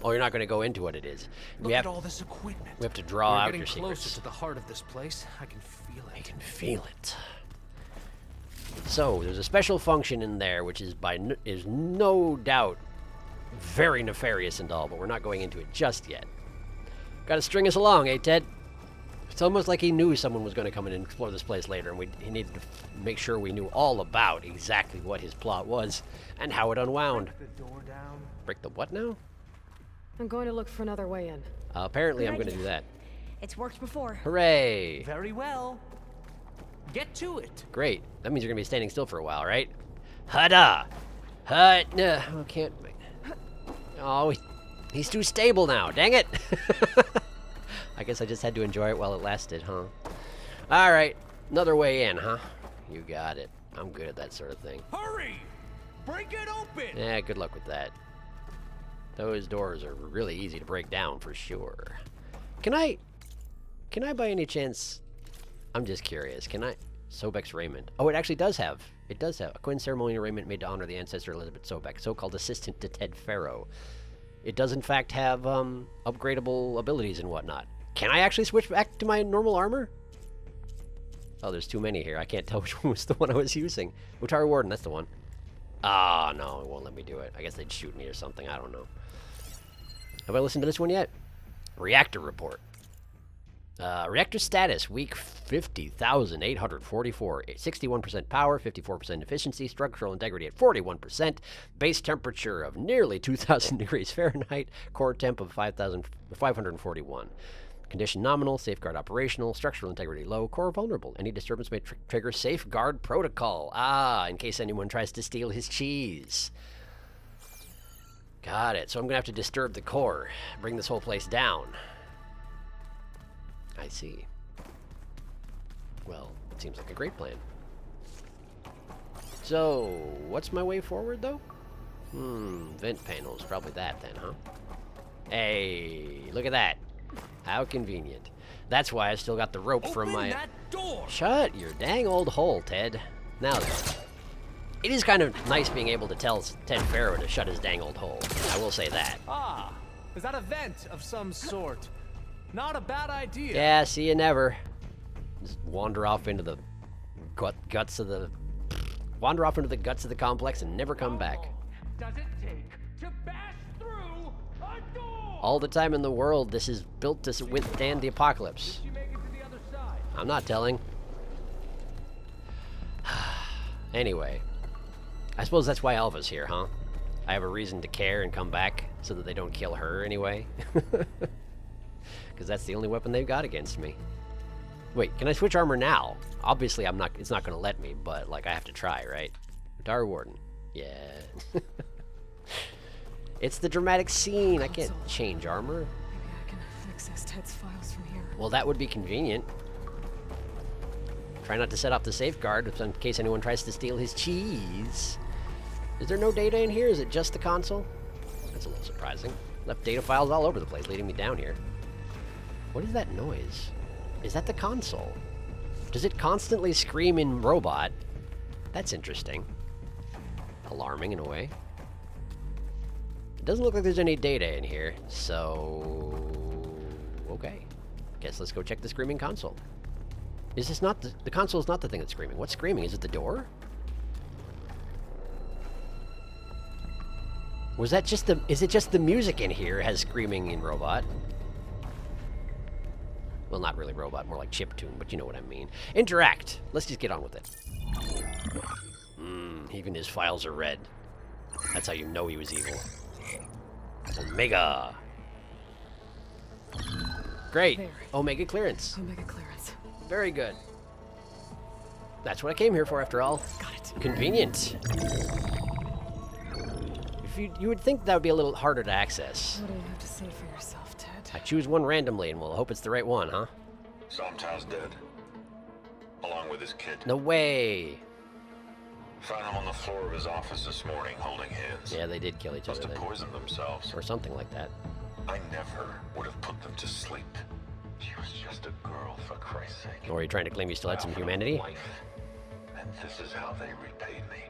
Oh, you're not going to go into what it is. Look at all this equipment. We have to draw We're out getting your closer secrets. to the heart of this place. I can feel it. I can feel it. So, there's a special function in there, which is is no doubt very nefarious and all, but we're not going into it just yet. Got to string us along, eh, Ted? It's almost like he knew someone was going to come in and explore this place later, and he needed to make sure we knew all about exactly what his plot was and how it unwound. Break the door down. Break the what now? I'm going to look for another way in. Apparently, Good I'm going to idea. do that. It's worked before. Hooray! Very well. Get to it. Great. That means you're going to be standing still for a while, right? Hada! Hut! No, I can't. Oh, he's too stable now. Dang it! I guess I just had to enjoy it while it lasted, huh? All right. Another way in, huh? You got it. I'm good at that sort of thing. Hurry! Break it open! Yeah, good luck with that. Those doors are really easy to break down for sure. Can I by any chance, I'm just curious, can I, Sobek's raiment. Oh, it actually does have a Quinn ceremonial raiment made to honor the ancestor Elizabeth Sobek, so-called assistant to Ted Faro. It does in fact have upgradable abilities and whatnot. Can I actually switch back to my normal armor? Oh, there's too many here. I can't tell which one was the one I was using. Utari Warden, that's the one. Ah, no, it won't let me do it. I guess they'd shoot me or something. I don't know. Have I listened to this one yet? Reactor report. Reactor status, week 50,844. 61% power, 54% efficiency, structural integrity at 41%, base temperature of nearly 2,000 degrees Fahrenheit, core temp of 541. Condition nominal, safeguard operational, structural integrity low, core vulnerable. Any disturbance may trigger safeguard protocol. Ah, in case anyone tries to steal his cheese. Got it. So I'm going to have to disturb the core, bring this whole place down. I see. Well, it seems like a great plan. So, what's my way forward, though? Vent panels. Probably that, then, huh? Hey, look at that. How convenient. That's why I still got the rope from my... That door! Shut your dang old hole, Ted. Now then. It is kind of nice being able to tell Ted Faro to shut his dang old hole. I will say that. Ah, is that a vent of some sort? Not a bad idea. Yeah, see you never. Just wander off into the guts of the... Wander off into the guts of the complex and never come back. Does it take to bash through a door? All the time in the world, this is built to withstand the apocalypse. Did you make it to the other side? I'm not telling. Anyway. I suppose that's why Alva's here, huh? I have a reason to care and come back so that they don't kill her anyway. Because that's the only weapon they've got against me. Wait, can I switch armor now? Obviously, it's not going to let me, but, like, I have to try, right? Dar Warden. Yeah. It's the dramatic scene. I can't change armor. Maybe I can access Ted's files from here. Well, that would be convenient. Try not to set off the safeguard in case anyone tries to steal his cheese. Is there no data in here? Is it just the console? That's a little surprising. Left data files all over the place, leading me down here. What is that noise? Is that the console? Does it constantly scream in robot? That's interesting. Alarming in a way. It doesn't look like there's any data in here, so... Okay. Guess let's go check the screaming console. Is this not the console is not the thing that's screaming. What's screaming? Is it the door? Was that just the... Is it just the music in here has screaming in robot? Well, not really robot, more like chiptune, but you know what I mean. Interact. Let's just get on with it. Even his files are red. That's how you know he was evil. Omega. Great. There. Omega clearance. Omega clearance. Very good. That's what I came here for, after all. Got it. Convenient. If you would think that would be a little harder to access. What do you have to say for yourself, Ted? I choose one randomly, and we'll hope it's the right one, huh? Somtow's dead. Along with his kid. No way. Found him on the floor of his office this morning, holding hands. Yeah, they did kill each Must other have then. poisoned themselves. Or something like that. I never would have put them to sleep. She was just a girl, for Christ's sake. Or are you trying to claim you still had some humanity? Life. And this is how they repaid me.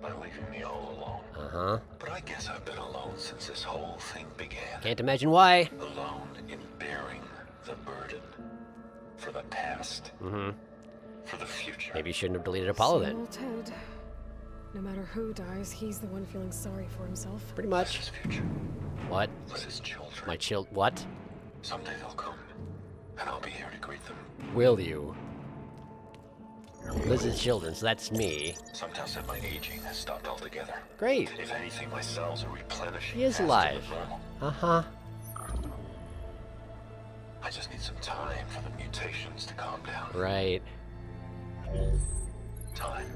By leaving me all alone. Uh-huh. But I guess I've been alone since this whole thing began. Can't imagine why. Alone in bearing the burden. For the past. Mm-hmm. For the future. Maybe you shouldn't have deleted Apollo Same then. old Ted. No matter who dies, he's the one feeling sorry for himself. Pretty much. His future. What? Was his children. My what? Someday they'll come. And I'll be here to greet them. Will you? Liz's children, so that's me. Sometimes said my aging has stopped altogether. Great. If anything, my cells are replenishing. He is faster alive. than normal. Uh-huh. I just need some time for the mutations to calm down. Right. Time.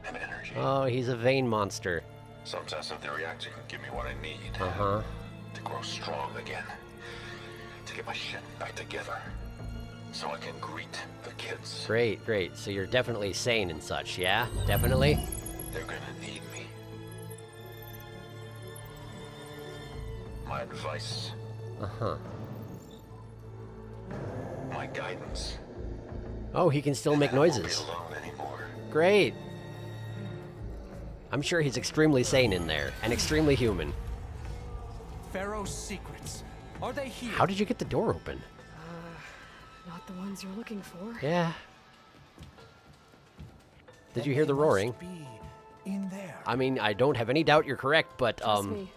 And energy. Oh, he's a vein monster. Sometimes said the reactor can give me what I need. Uh-huh. To grow strong again. To get my shit back together. so I can greet the kids. Great, great. So you're definitely sane and such, yeah? Definitely? They're gonna need me. My advice. Uh-huh. My guidance. Oh, he can still make noises. I won't be alone anymore. Great. I'm sure he's extremely sane in there, and extremely human. Faro's secrets. Are they here? How did you get the door open? Not the ones you're looking for. Yeah. Did you hear the roaring? In there. I mean, I don't have any doubt you're correct, but, Trust me.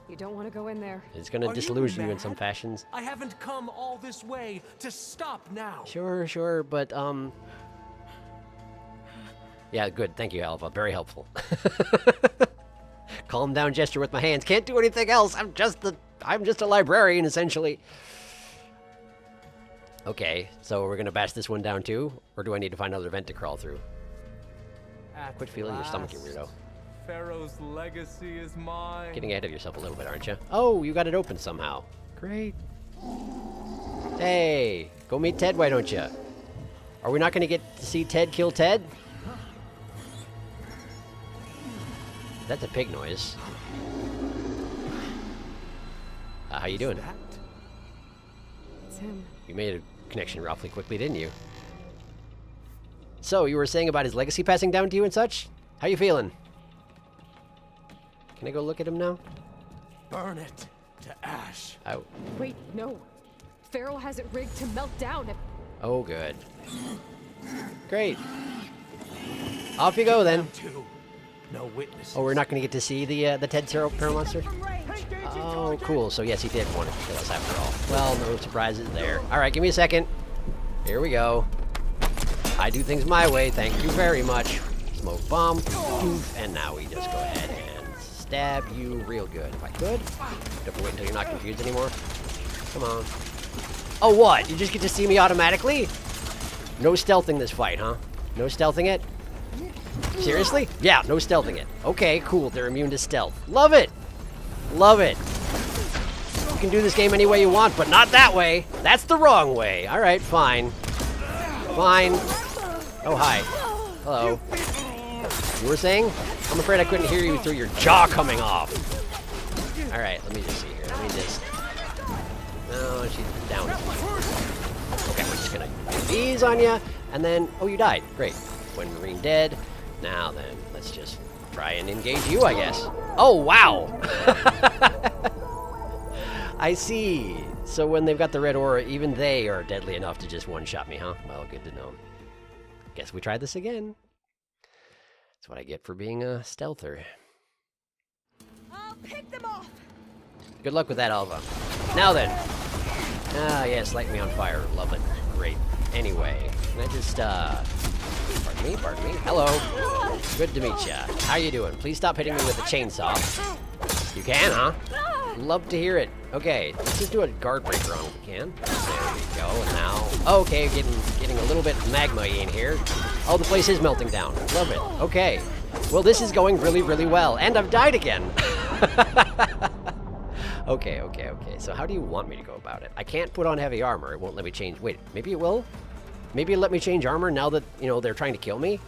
You don't want to go in there. it's gonna disillusion you in some fashions. I haven't come all this way to stop now. Sure, sure, but, yeah, good. Thank you, Alpha. Very helpful. Calm down gesture with my hands. Can't do anything else. I'm just a librarian, essentially. Okay, so we're gonna bash this one down too? Or do I need to find another vent to crawl through? Quit feeling your stomach, you weirdo. Pharaoh's legacy is mine. Getting ahead of yourself a little bit, aren't you? Oh, you got it open somehow. Great. Hey, go meet Ted, why don't you? Are we not gonna get to see Ted kill Ted? That's a pig noise. How you doing? It's him. You made a connection awfully quickly, didn't you? So, you were saying about his legacy passing down to you and such? How you feeling? Can I go look at him now? Burn it to ash. Oh. Wait, no. Faro has it rigged to melt down. Oh, good. Great. Off you go then. No witnesses. Oh, we're not going to get to see the Ted Paramonster? Oh, cool. So yes, he did want to kill us after all. Well, no surprises there. All right, give me a second. Here we go. I do things my way. Thank you very much. Smoke bomb. And now we just go ahead and stab you real good. If I could. Don't have to wait until you're not confused anymore. Come on. Oh, what? You just get to see me automatically? No stealthing this fight, huh? No stealthing it? Seriously? Yeah, no stealthing it. Okay, cool. They're immune to stealth. Love it! Love it. You can do this game any way you want, but not that way. That's the wrong way. All right, fine. Fine. Oh, hi. Hello. You were saying? I'm afraid I couldn't hear you through your jaw coming off. All right, let me just see here. Let me just... No, she's down. Okay, we're just gonna do these on you, and then... Oh, you died. Great. When Marine dead. Now then, let's just try and engage you, I guess. Oh, wow! I see. So when they've got the red aura, even they are deadly enough to just one-shot me, huh? Well, good to know. Guess we try this again. That's what I get for being a stealther. I'll pick them off. Good luck with that, Alva. Now then. Ah, yes, light me on fire. Love it. Great. Anyway, can I just, Pardon me. Hello. Good to meet ya. How you doing? Please stop hitting me with a chainsaw. You can, huh? Love to hear it. Okay, let's just do a guard breaker on if we can. There we go. And now, okay, getting a little bit magma in here. Oh, the place is melting down. Love it. Okay. Well, this is going really, really well, and I've died again. Okay. So how do you want me to go about it? I can't put on heavy armor. It won't let me change. Wait, maybe it will? Maybe it'll let me change armor now that, you know, they're trying to kill me?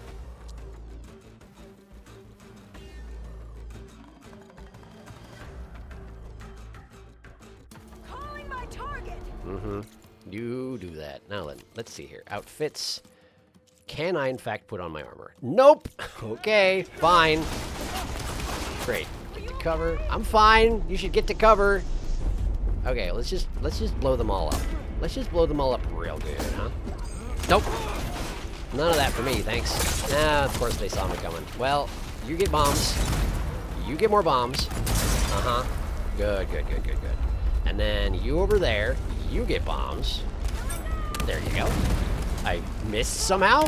Calling my target. Mm-hmm. You do that. Now then, let's see here. Outfits. Can I, in fact, put on my armor? Nope! Okay, fine. Great. Get to cover. I'm fine. You should get to cover. Okay, let's just blow them all up. Let's just blow them all up real good, huh? Nope. None of that for me, thanks. Ah, of course they saw me coming. Well, you get bombs. You get more bombs. Uh-huh. Good. And then you over there, you get bombs. There you go. I missed somehow?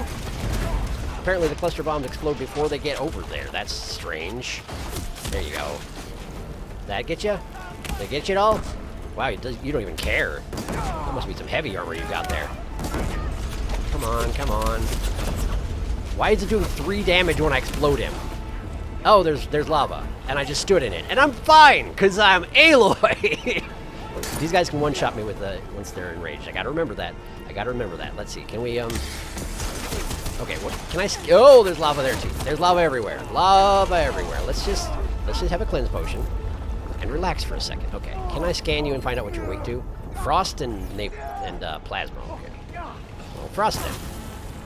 Apparently the cluster bombs explode before they get over there. That's strange. There you go. That get you? Did they get you at all? Wow, you don't even care. That must be some heavy armor you got there. Come on. Why is it doing 3 damage when I explode him? Oh, there's lava. And I just stood in it. And I'm fine, because I'm Aloy! These guys can one-shot me with once they're enraged. I gotta remember that. Let's see. Can we Okay, what can I? Oh, there's lava there too. There's lava everywhere. Let's just have a cleanse potion and relax for a second. Okay. Can I scan you and find out what you're weak to? Frost and plasma. Okay. Well, frost then.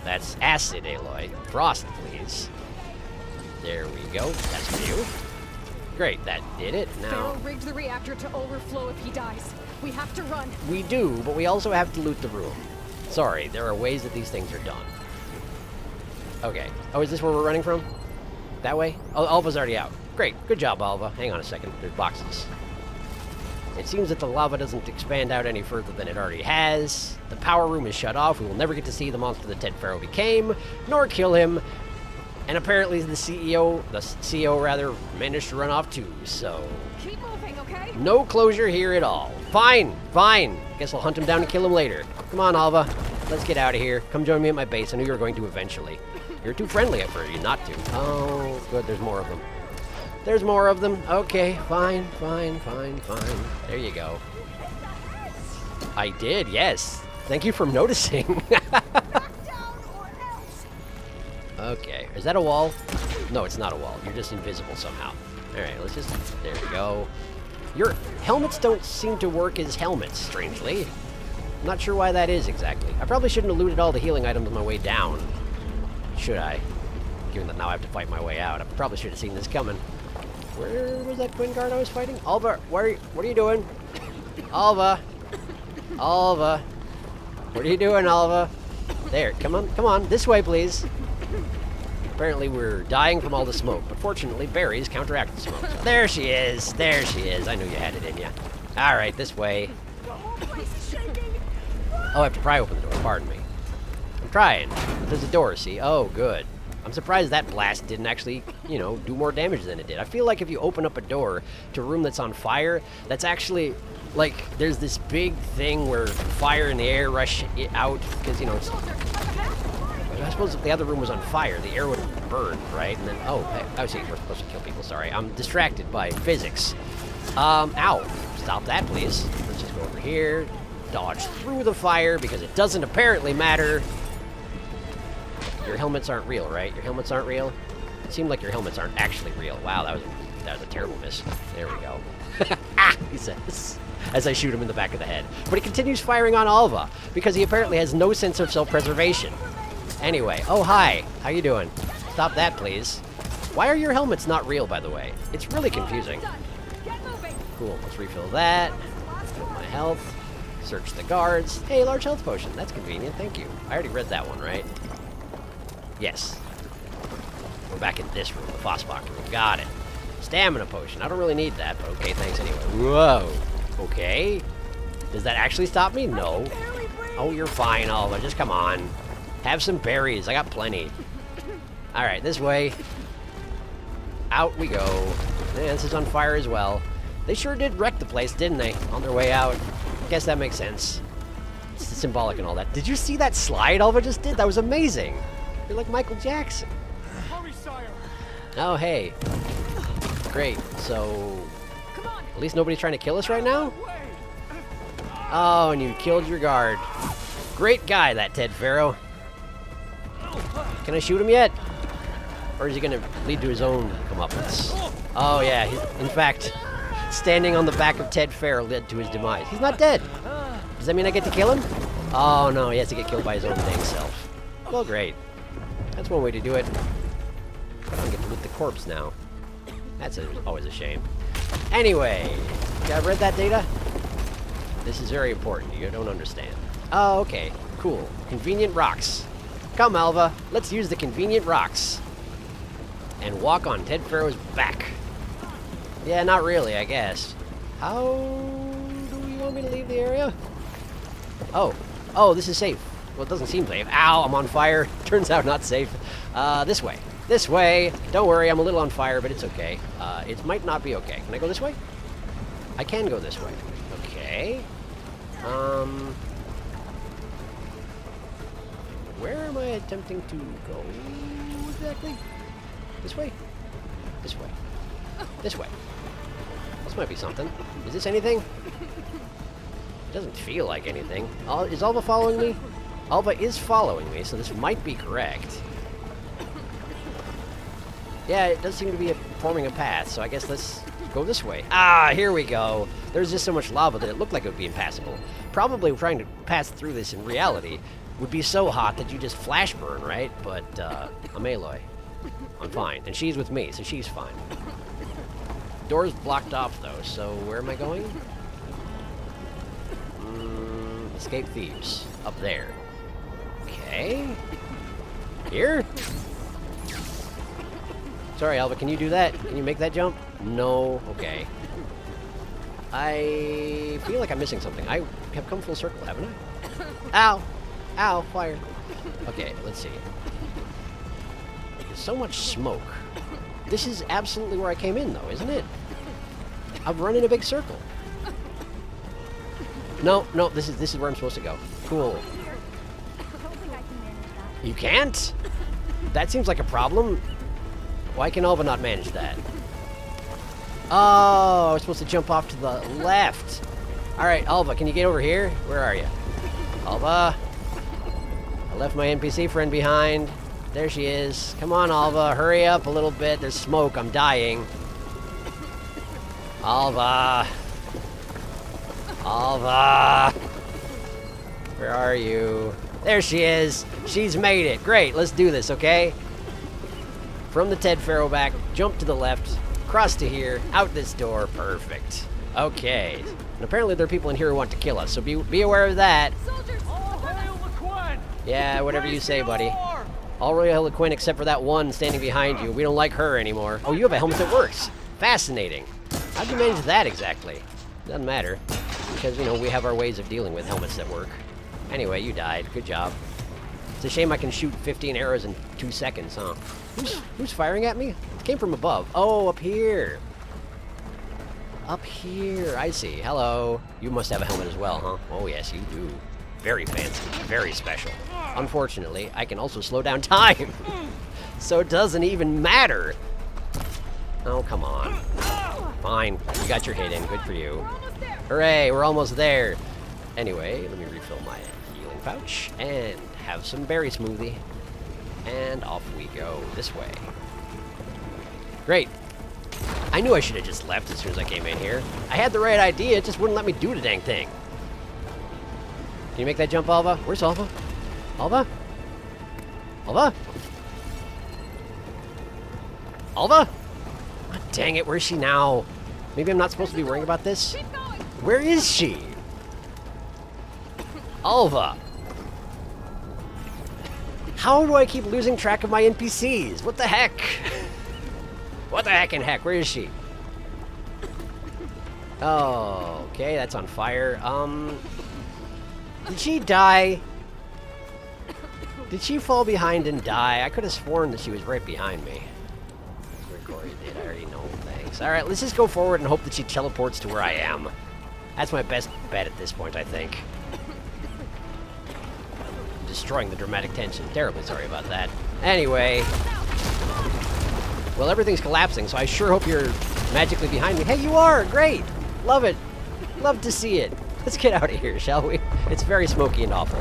That's acid, Aloy. Frost, please. There we go. That's for you. Great, that did it. Now Faro rigged the reactor to overflow if he dies. We have to run. we do, but we also have to loot the room. Sorry, there are ways that these things are done. Okay. Oh, is this where we're running from? That way? Oh, Alva's already out. Great. Good job, Alva. Hang on a second. There's boxes. It seems that the lava doesn't expand out any further than it already has. The power room is shut off. We will never get to see the monster that Ted Faro became, nor kill him. And apparently the CEO managed to run off too, so... Keep moving, okay? No closure here at all. Fine. Guess I'll hunt him down and kill him later. Come on, Alva. Let's get out of here. Come join me at my base. I knew you were going to eventually. You're too friendly for you not to. Oh, good. There's more of them. Okay, fine. There you go. I did, yes. Thank you for noticing. Okay, is that a wall? No, it's not a wall. You're just invisible somehow. Alright, there we go. Your helmets don't seem to work as helmets, strangely. Not sure why that is exactly. I probably shouldn't have looted all the healing items on my way down. Should I? Given that now I have to fight my way out. I probably should have seen this coming. Where was that twin guard I was fighting? Alva, what are you doing? Alva! What are you doing, Alva? There, come on, this way, please. Apparently we're dying from all the smoke, but fortunately berries counteract the smoke. So there she is. I knew you had it in you. Alright, this way. Oh, I have to pry open the door, pardon me. I'm trying. But there's a door, see? Oh, good. I'm surprised that blast didn't actually, do more damage than it did. I feel like if you open up a door to a room that's on fire, that's actually, like, there's this big thing where fire and the air rush out, because, it's... I suppose if the other room was on fire, the air would have burned, right? And then, I see, we're supposed to kill people, sorry. I'm distracted by physics. Ow. Stop that, please. Let's just go over here, dodge through the fire, because it doesn't apparently matter. Your helmets aren't real, right? Your helmets aren't real? It seemed like your helmets aren't actually real. Wow, that was a terrible miss. There we go. Ah, he says, as I shoot him in the back of the head. But he continues firing on Alva, because he apparently has no sense of self-preservation. Anyway, oh hi, how you doing? Stop that, please. Why are your helmets not real, by the way? It's really confusing. Cool, let's refill that. Refill my health. Search the guards. Hey, large health potion. That's convenient, thank you. I already read that one, right? Yes. We're back in this room, the Fossbach room. Got it. Stamina potion. I don't really need that, but okay, thanks anyway. Whoa. Okay. Does that actually stop me? No. Oh, you're fine, Alva. Just come on. Have some berries. I got plenty. Alright, this way. Out we go. Yeah, this is on fire as well. They sure did wreck the place, didn't they? On their way out. Guess that makes sense. It's symbolic and all that. Did you see that slide Alva just did? That was amazing. You're like Michael Jackson. Hurry, sire. Oh, hey. Great. So, at least nobody's trying to kill us right now? Oh, and you killed your guard. Great guy, that Ted Faro. Can I shoot him yet? Or is he going to lead to his own comeuppance? Oh, yeah. In fact, standing on the back of Ted Faro led to his demise. He's not dead. Does that mean I get to kill him? Oh, no. He has to get killed by his own dang self. Well, great. That's one way to do it. I don't get to loot the corpse now. That's always a shame. Anyway, I've read that data. This is very important. You don't understand. Oh, okay. Cool. Convenient rocks. Come, Alva. Let's use the convenient rocks. And walk on Ted Faro's back. Yeah, not really, I guess. How do you want me to leave the area? Oh, this is safe. Well, it doesn't seem safe. Ow, I'm on fire. Turns out not safe. This way. This way. Don't worry, I'm a little on fire, but it's okay. It might not be okay. Can I go this way? I can go this way. Okay. Where am I attempting to go exactly? This way? This way. This way. This might be something. Is this anything? doesn't feel like anything. Is Alva following me? Alva is following me, so this might be correct. Yeah, it does seem to be forming a path, so I guess let's go this way. Ah, here we go. There's just so much lava that it looked like it would be impassable. Probably trying to pass through this in reality would be so hot that you just flash burn, right? But I'm Aloy. I'm fine. And she's with me, so she's fine. Door's blocked off, though, so where am I going? Escape thieves. Up there. Okay. Here? Sorry, Alva, can you do that? Can you make that jump? No. Okay. I feel like I'm missing something. I have come full circle, haven't I? Ow! Ow, fire. Okay, let's see. There's so much smoke. This is absolutely where I came in, though, isn't it? I'm running a big circle. No, no, this is where I'm supposed to go. Cool. You can't? That seems like a problem. Why can Alva not manage that? Oh, I was supposed to jump off to the left. All right, Alva, can you get over here? Where are you? Alva. I left my NPC friend behind. There she is. Come on, Alva, hurry up a little bit. There's smoke, I'm dying. Alva. Alva. Where are you? There she is. She's made it. Great, let's do this, okay? From the Ted Faro back, jump to the left, cross to here, out this door. Perfect. Okay. And apparently there are people in here who want to kill us, so be aware of that. Soldiers! All hail the Quinn! Yeah, whatever you say, buddy. All royal the Quinn except for that one standing behind you. We don't like her anymore. Oh, you have a helmet that works. Fascinating. How'd you manage that exactly? Doesn't matter. Because, you know, we have our ways of dealing with helmets that work. Anyway, you died. Good job. It's a shame I can shoot 15 arrows in 2 seconds, huh? Who's firing at me? It came from above. Oh, up here. Up here. I see. Hello. You must have a helmet as well, huh? Oh, yes, you do. Very fancy. Very special. Unfortunately, I can also slow down time. So it doesn't even matter. Oh, come on. Fine. You got your hit in. Good for you. Hooray, we're almost there. Anyway, let me refill my healing pouch and have some berry smoothie. And off we go this way. Great. I knew I should have just left as soon as I came in here. I had the right idea, it just wouldn't let me do the dang thing. Can you make that jump, Alva? Where's Alva? Alva? Alva? Alva? Oh, dang it, where's she now? Maybe I'm not supposed to be worrying about this? Where is she? Alva. How do I keep losing track of my NPCs? What the heck? What the heck and heck? Where is she? Oh, okay, that's on fire. Did she die? Did she fall behind and die? I could have sworn that she was right behind me. Corey did. I already know. Thanks. All right, let's just go forward and hope that she teleports to where I am. That's my best bet at this point, I think. Destroying the dramatic tension. Terribly sorry about that. Anyway. Well, everything's collapsing, so I sure hope you're magically behind me. Hey, you are! Great! Love it. Love to see it. Let's get out of here, shall we? It's very smoky and awful.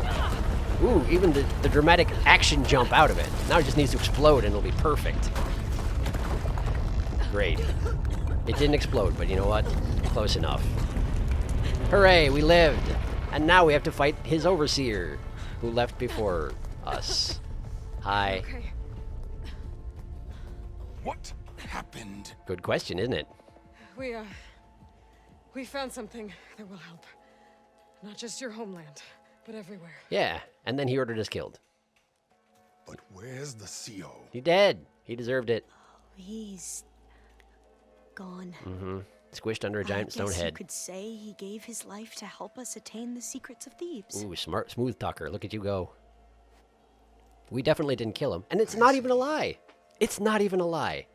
Ooh, even the dramatic action jump out of it. Now it just needs to explode and it'll be perfect. Great. It didn't explode, but you know what? Close enough. Hooray, we lived! And now we have to fight his overseer, who left before us. Hi. Okay. What happened? Good question, isn't it? We found something that will help. Not just your homeland, but everywhere. Yeah, and then he ordered us killed. But where's the CO? He dead. He deserved it. He's gone. Mm-hmm. Squished under a giant stone I guess head. you could say he gave his life to help us attain the secrets of Thebes. Ooh, smart, smooth talker. Look at you go. We definitely didn't kill him. And it's not even a lie. It's not even a lie.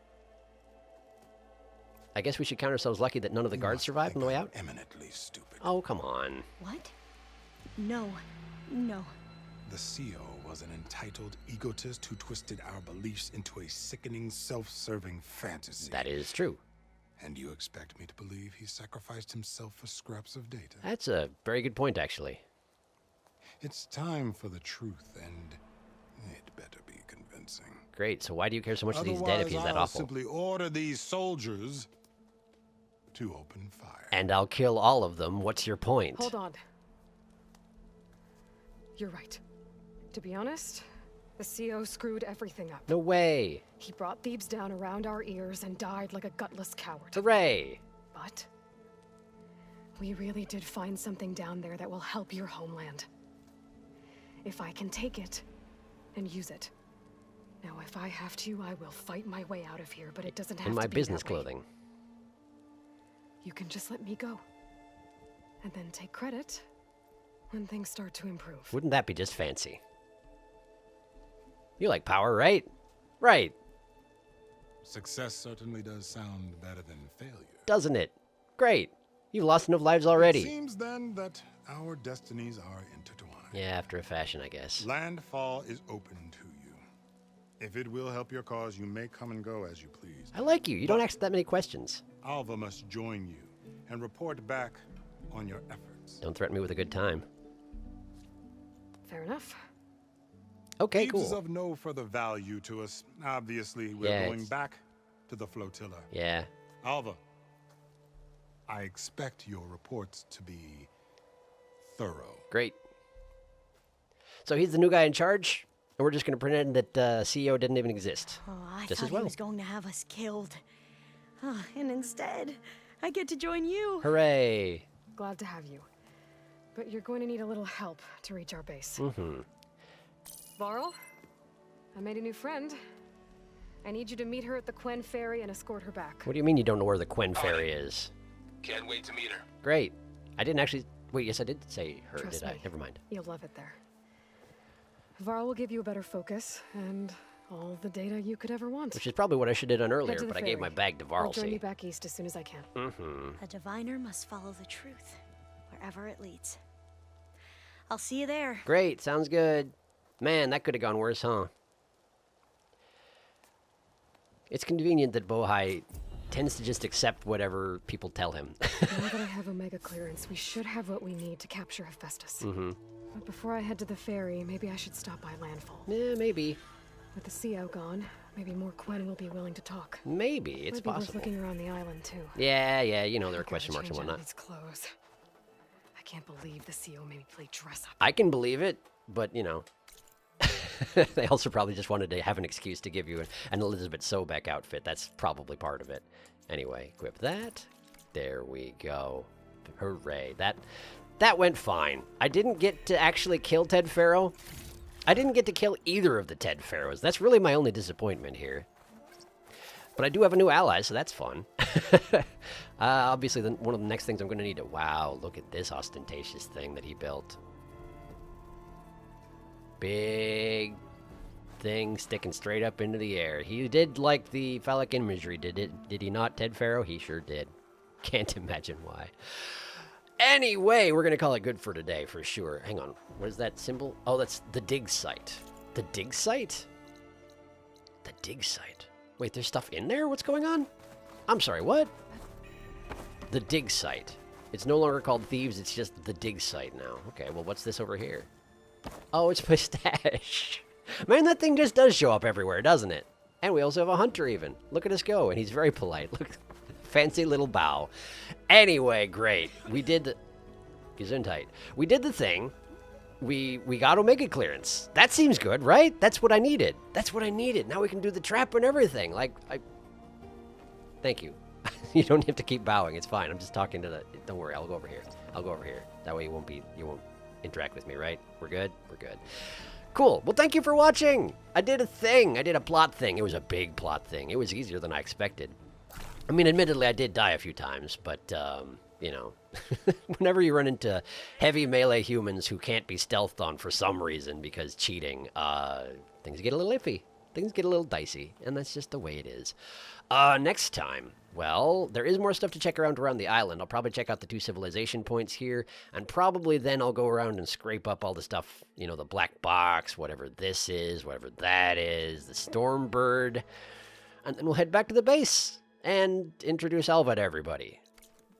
I guess we should count ourselves lucky that none of the guards survived on the way out. Eminently stupid. Oh, come on. What? No. No. The CO was an entitled egotist who twisted our beliefs into a sickening, self-serving fantasy. That is true. And you expect me to believe he sacrificed himself for scraps of data? That's a very good point, actually. It's time for the truth, and it better be convincing. Great, so why do you care so much that he's dead if he's that I'll awful? simply order these soldiers to open fire. And I'll kill all of them. What's your point? Hold on. You're right. To be honest, the CO screwed everything up. No way. He brought Thebes down around our ears and died like a gutless coward. Hooray! But we really did find something down there that will help your homeland. If I can take it and use it. Now, if I have to, I will fight my way out of here, but it doesn't have In to my be business that way. clothing. You can just let me go. And then take credit when things start to improve. Wouldn't that be just fancy? You like power, right? Right. Success certainly does sound better than failure. Doesn't it? Great. You've lost enough lives already. It seems then that our destinies are intertwined. Yeah, after a fashion, I guess. Landfall is open to you. If it will help your cause, you may come and go as you please. I like you. You don't ask that many questions. Alva must join you and report back on your efforts. Don't threaten me with a good time. Fair enough. Okay, Thebes is cool. of no further value to us. Obviously, we're Yeah, going it's- back to the flotilla. Yeah. Alva, I expect your reports to be thorough. Great. So he's the new guy in charge, and we're just going to pretend that CEO didn't even exist. Oh, I Just thought as well. he was going to have us killed. And instead, I get to join you. Hooray. Glad to have you. But you're going to need a little help to reach our base. Mm-hmm. Varl, I made a new friend. I need you to meet her at the Quen Ferry and escort her back. What do you mean you don't know where the Quen Ferry is? Can't wait to meet her. Great. I didn't actually... Wait, yes, I did say her, Trust did I? me. Never mind. You'll love it there. Varl will give you a better focus and all the data you could ever want. Which is probably what I should have done Head earlier, to the but I gave my ferry. bag to I'll join Varlsey. you back east as soon as I can. Mm-hmm. A diviner must follow the truth, wherever it leads. I'll see you there. Great, sounds good. Man, that could have gone worse, huh? It's convenient that Bohai tends to just accept whatever people tell him. Now that I have Omega clearance, we should have what we need to capture Hephaestus. Mm-hmm. But before I head to the ferry, maybe I should stop by Landfall. Yeah, maybe. With the CO gone, maybe more Quen will be willing to talk. Maybe, it's Might be worth possible. looking around the island, too. Yeah, you know, there are I gotta question marks and change out whatnot. these clothes. I can't believe the CO made me play dress up. I can believe it, but, you know. They also probably just wanted to have an excuse to give you an Elizabeth Sobeck outfit. That's probably part of it. Anyway, equip that. There we go. Hooray. That went fine. I didn't get to actually kill Ted Faro. I didn't get to kill either of the Ted Faros. That's really my only disappointment here. But I do have a new ally, so that's fun. Obviously, one of the next things I'm going to need to... Wow, look at this ostentatious thing that he built. Big thing sticking straight up into the air. He did like the phallic imagery, did he not, Ted Faro? He sure did. Can't imagine why. Anyway, we're going to call it good for today, for sure. Hang on. What is that symbol? Oh, that's the dig site. The dig site? The dig site. Wait, there's stuff in there? What's going on? I'm sorry, what? The dig site. It's no longer called Thieves, it's just the dig site now. Okay, well, what's this over here? Oh, it's my stash. Man, that thing just does show up everywhere, doesn't it? And we also have a hunter even. Look at us go, and he's very polite. Look, fancy little bow. Anyway, great. We did the... Gesundheit. We did the thing. We got Omega clearance. That seems good, right? That's what I needed. That's what I needed. Now we can do the trap and everything. Thank you. You don't have to keep bowing. It's fine. I'm just talking to the... Don't worry. I'll go over here. I'll go over here. That way you won't interact with me, right? We're good? We're good. Cool. Well, thank you for watching. I did a thing. I did a plot thing. It was a big plot thing. It was easier than I expected. I mean, admittedly, I did die a few times, but, you know, whenever you run into heavy melee humans who can't be stealthed on for some reason because cheating, things get a little iffy. Things get a little dicey, and that's just the way it is. Next time, well, there is more stuff to check around the island. I'll probably check out the 2 civilization points here, and probably then I'll go around and scrape up all the stuff, you know, the black box, whatever this is, whatever that is, the Stormbird, and then we'll head back to the base. and introduce Elva to everybody.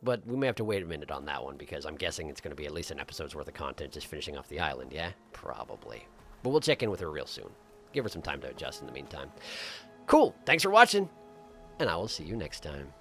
But we may have to wait a minute on that one, because I'm guessing it's going to be at least an episode's worth of content just finishing off the island, yeah? Probably. But we'll check in with her real soon. Give her some time to adjust in the meantime. Cool. Thanks for watching, and I will see you next time.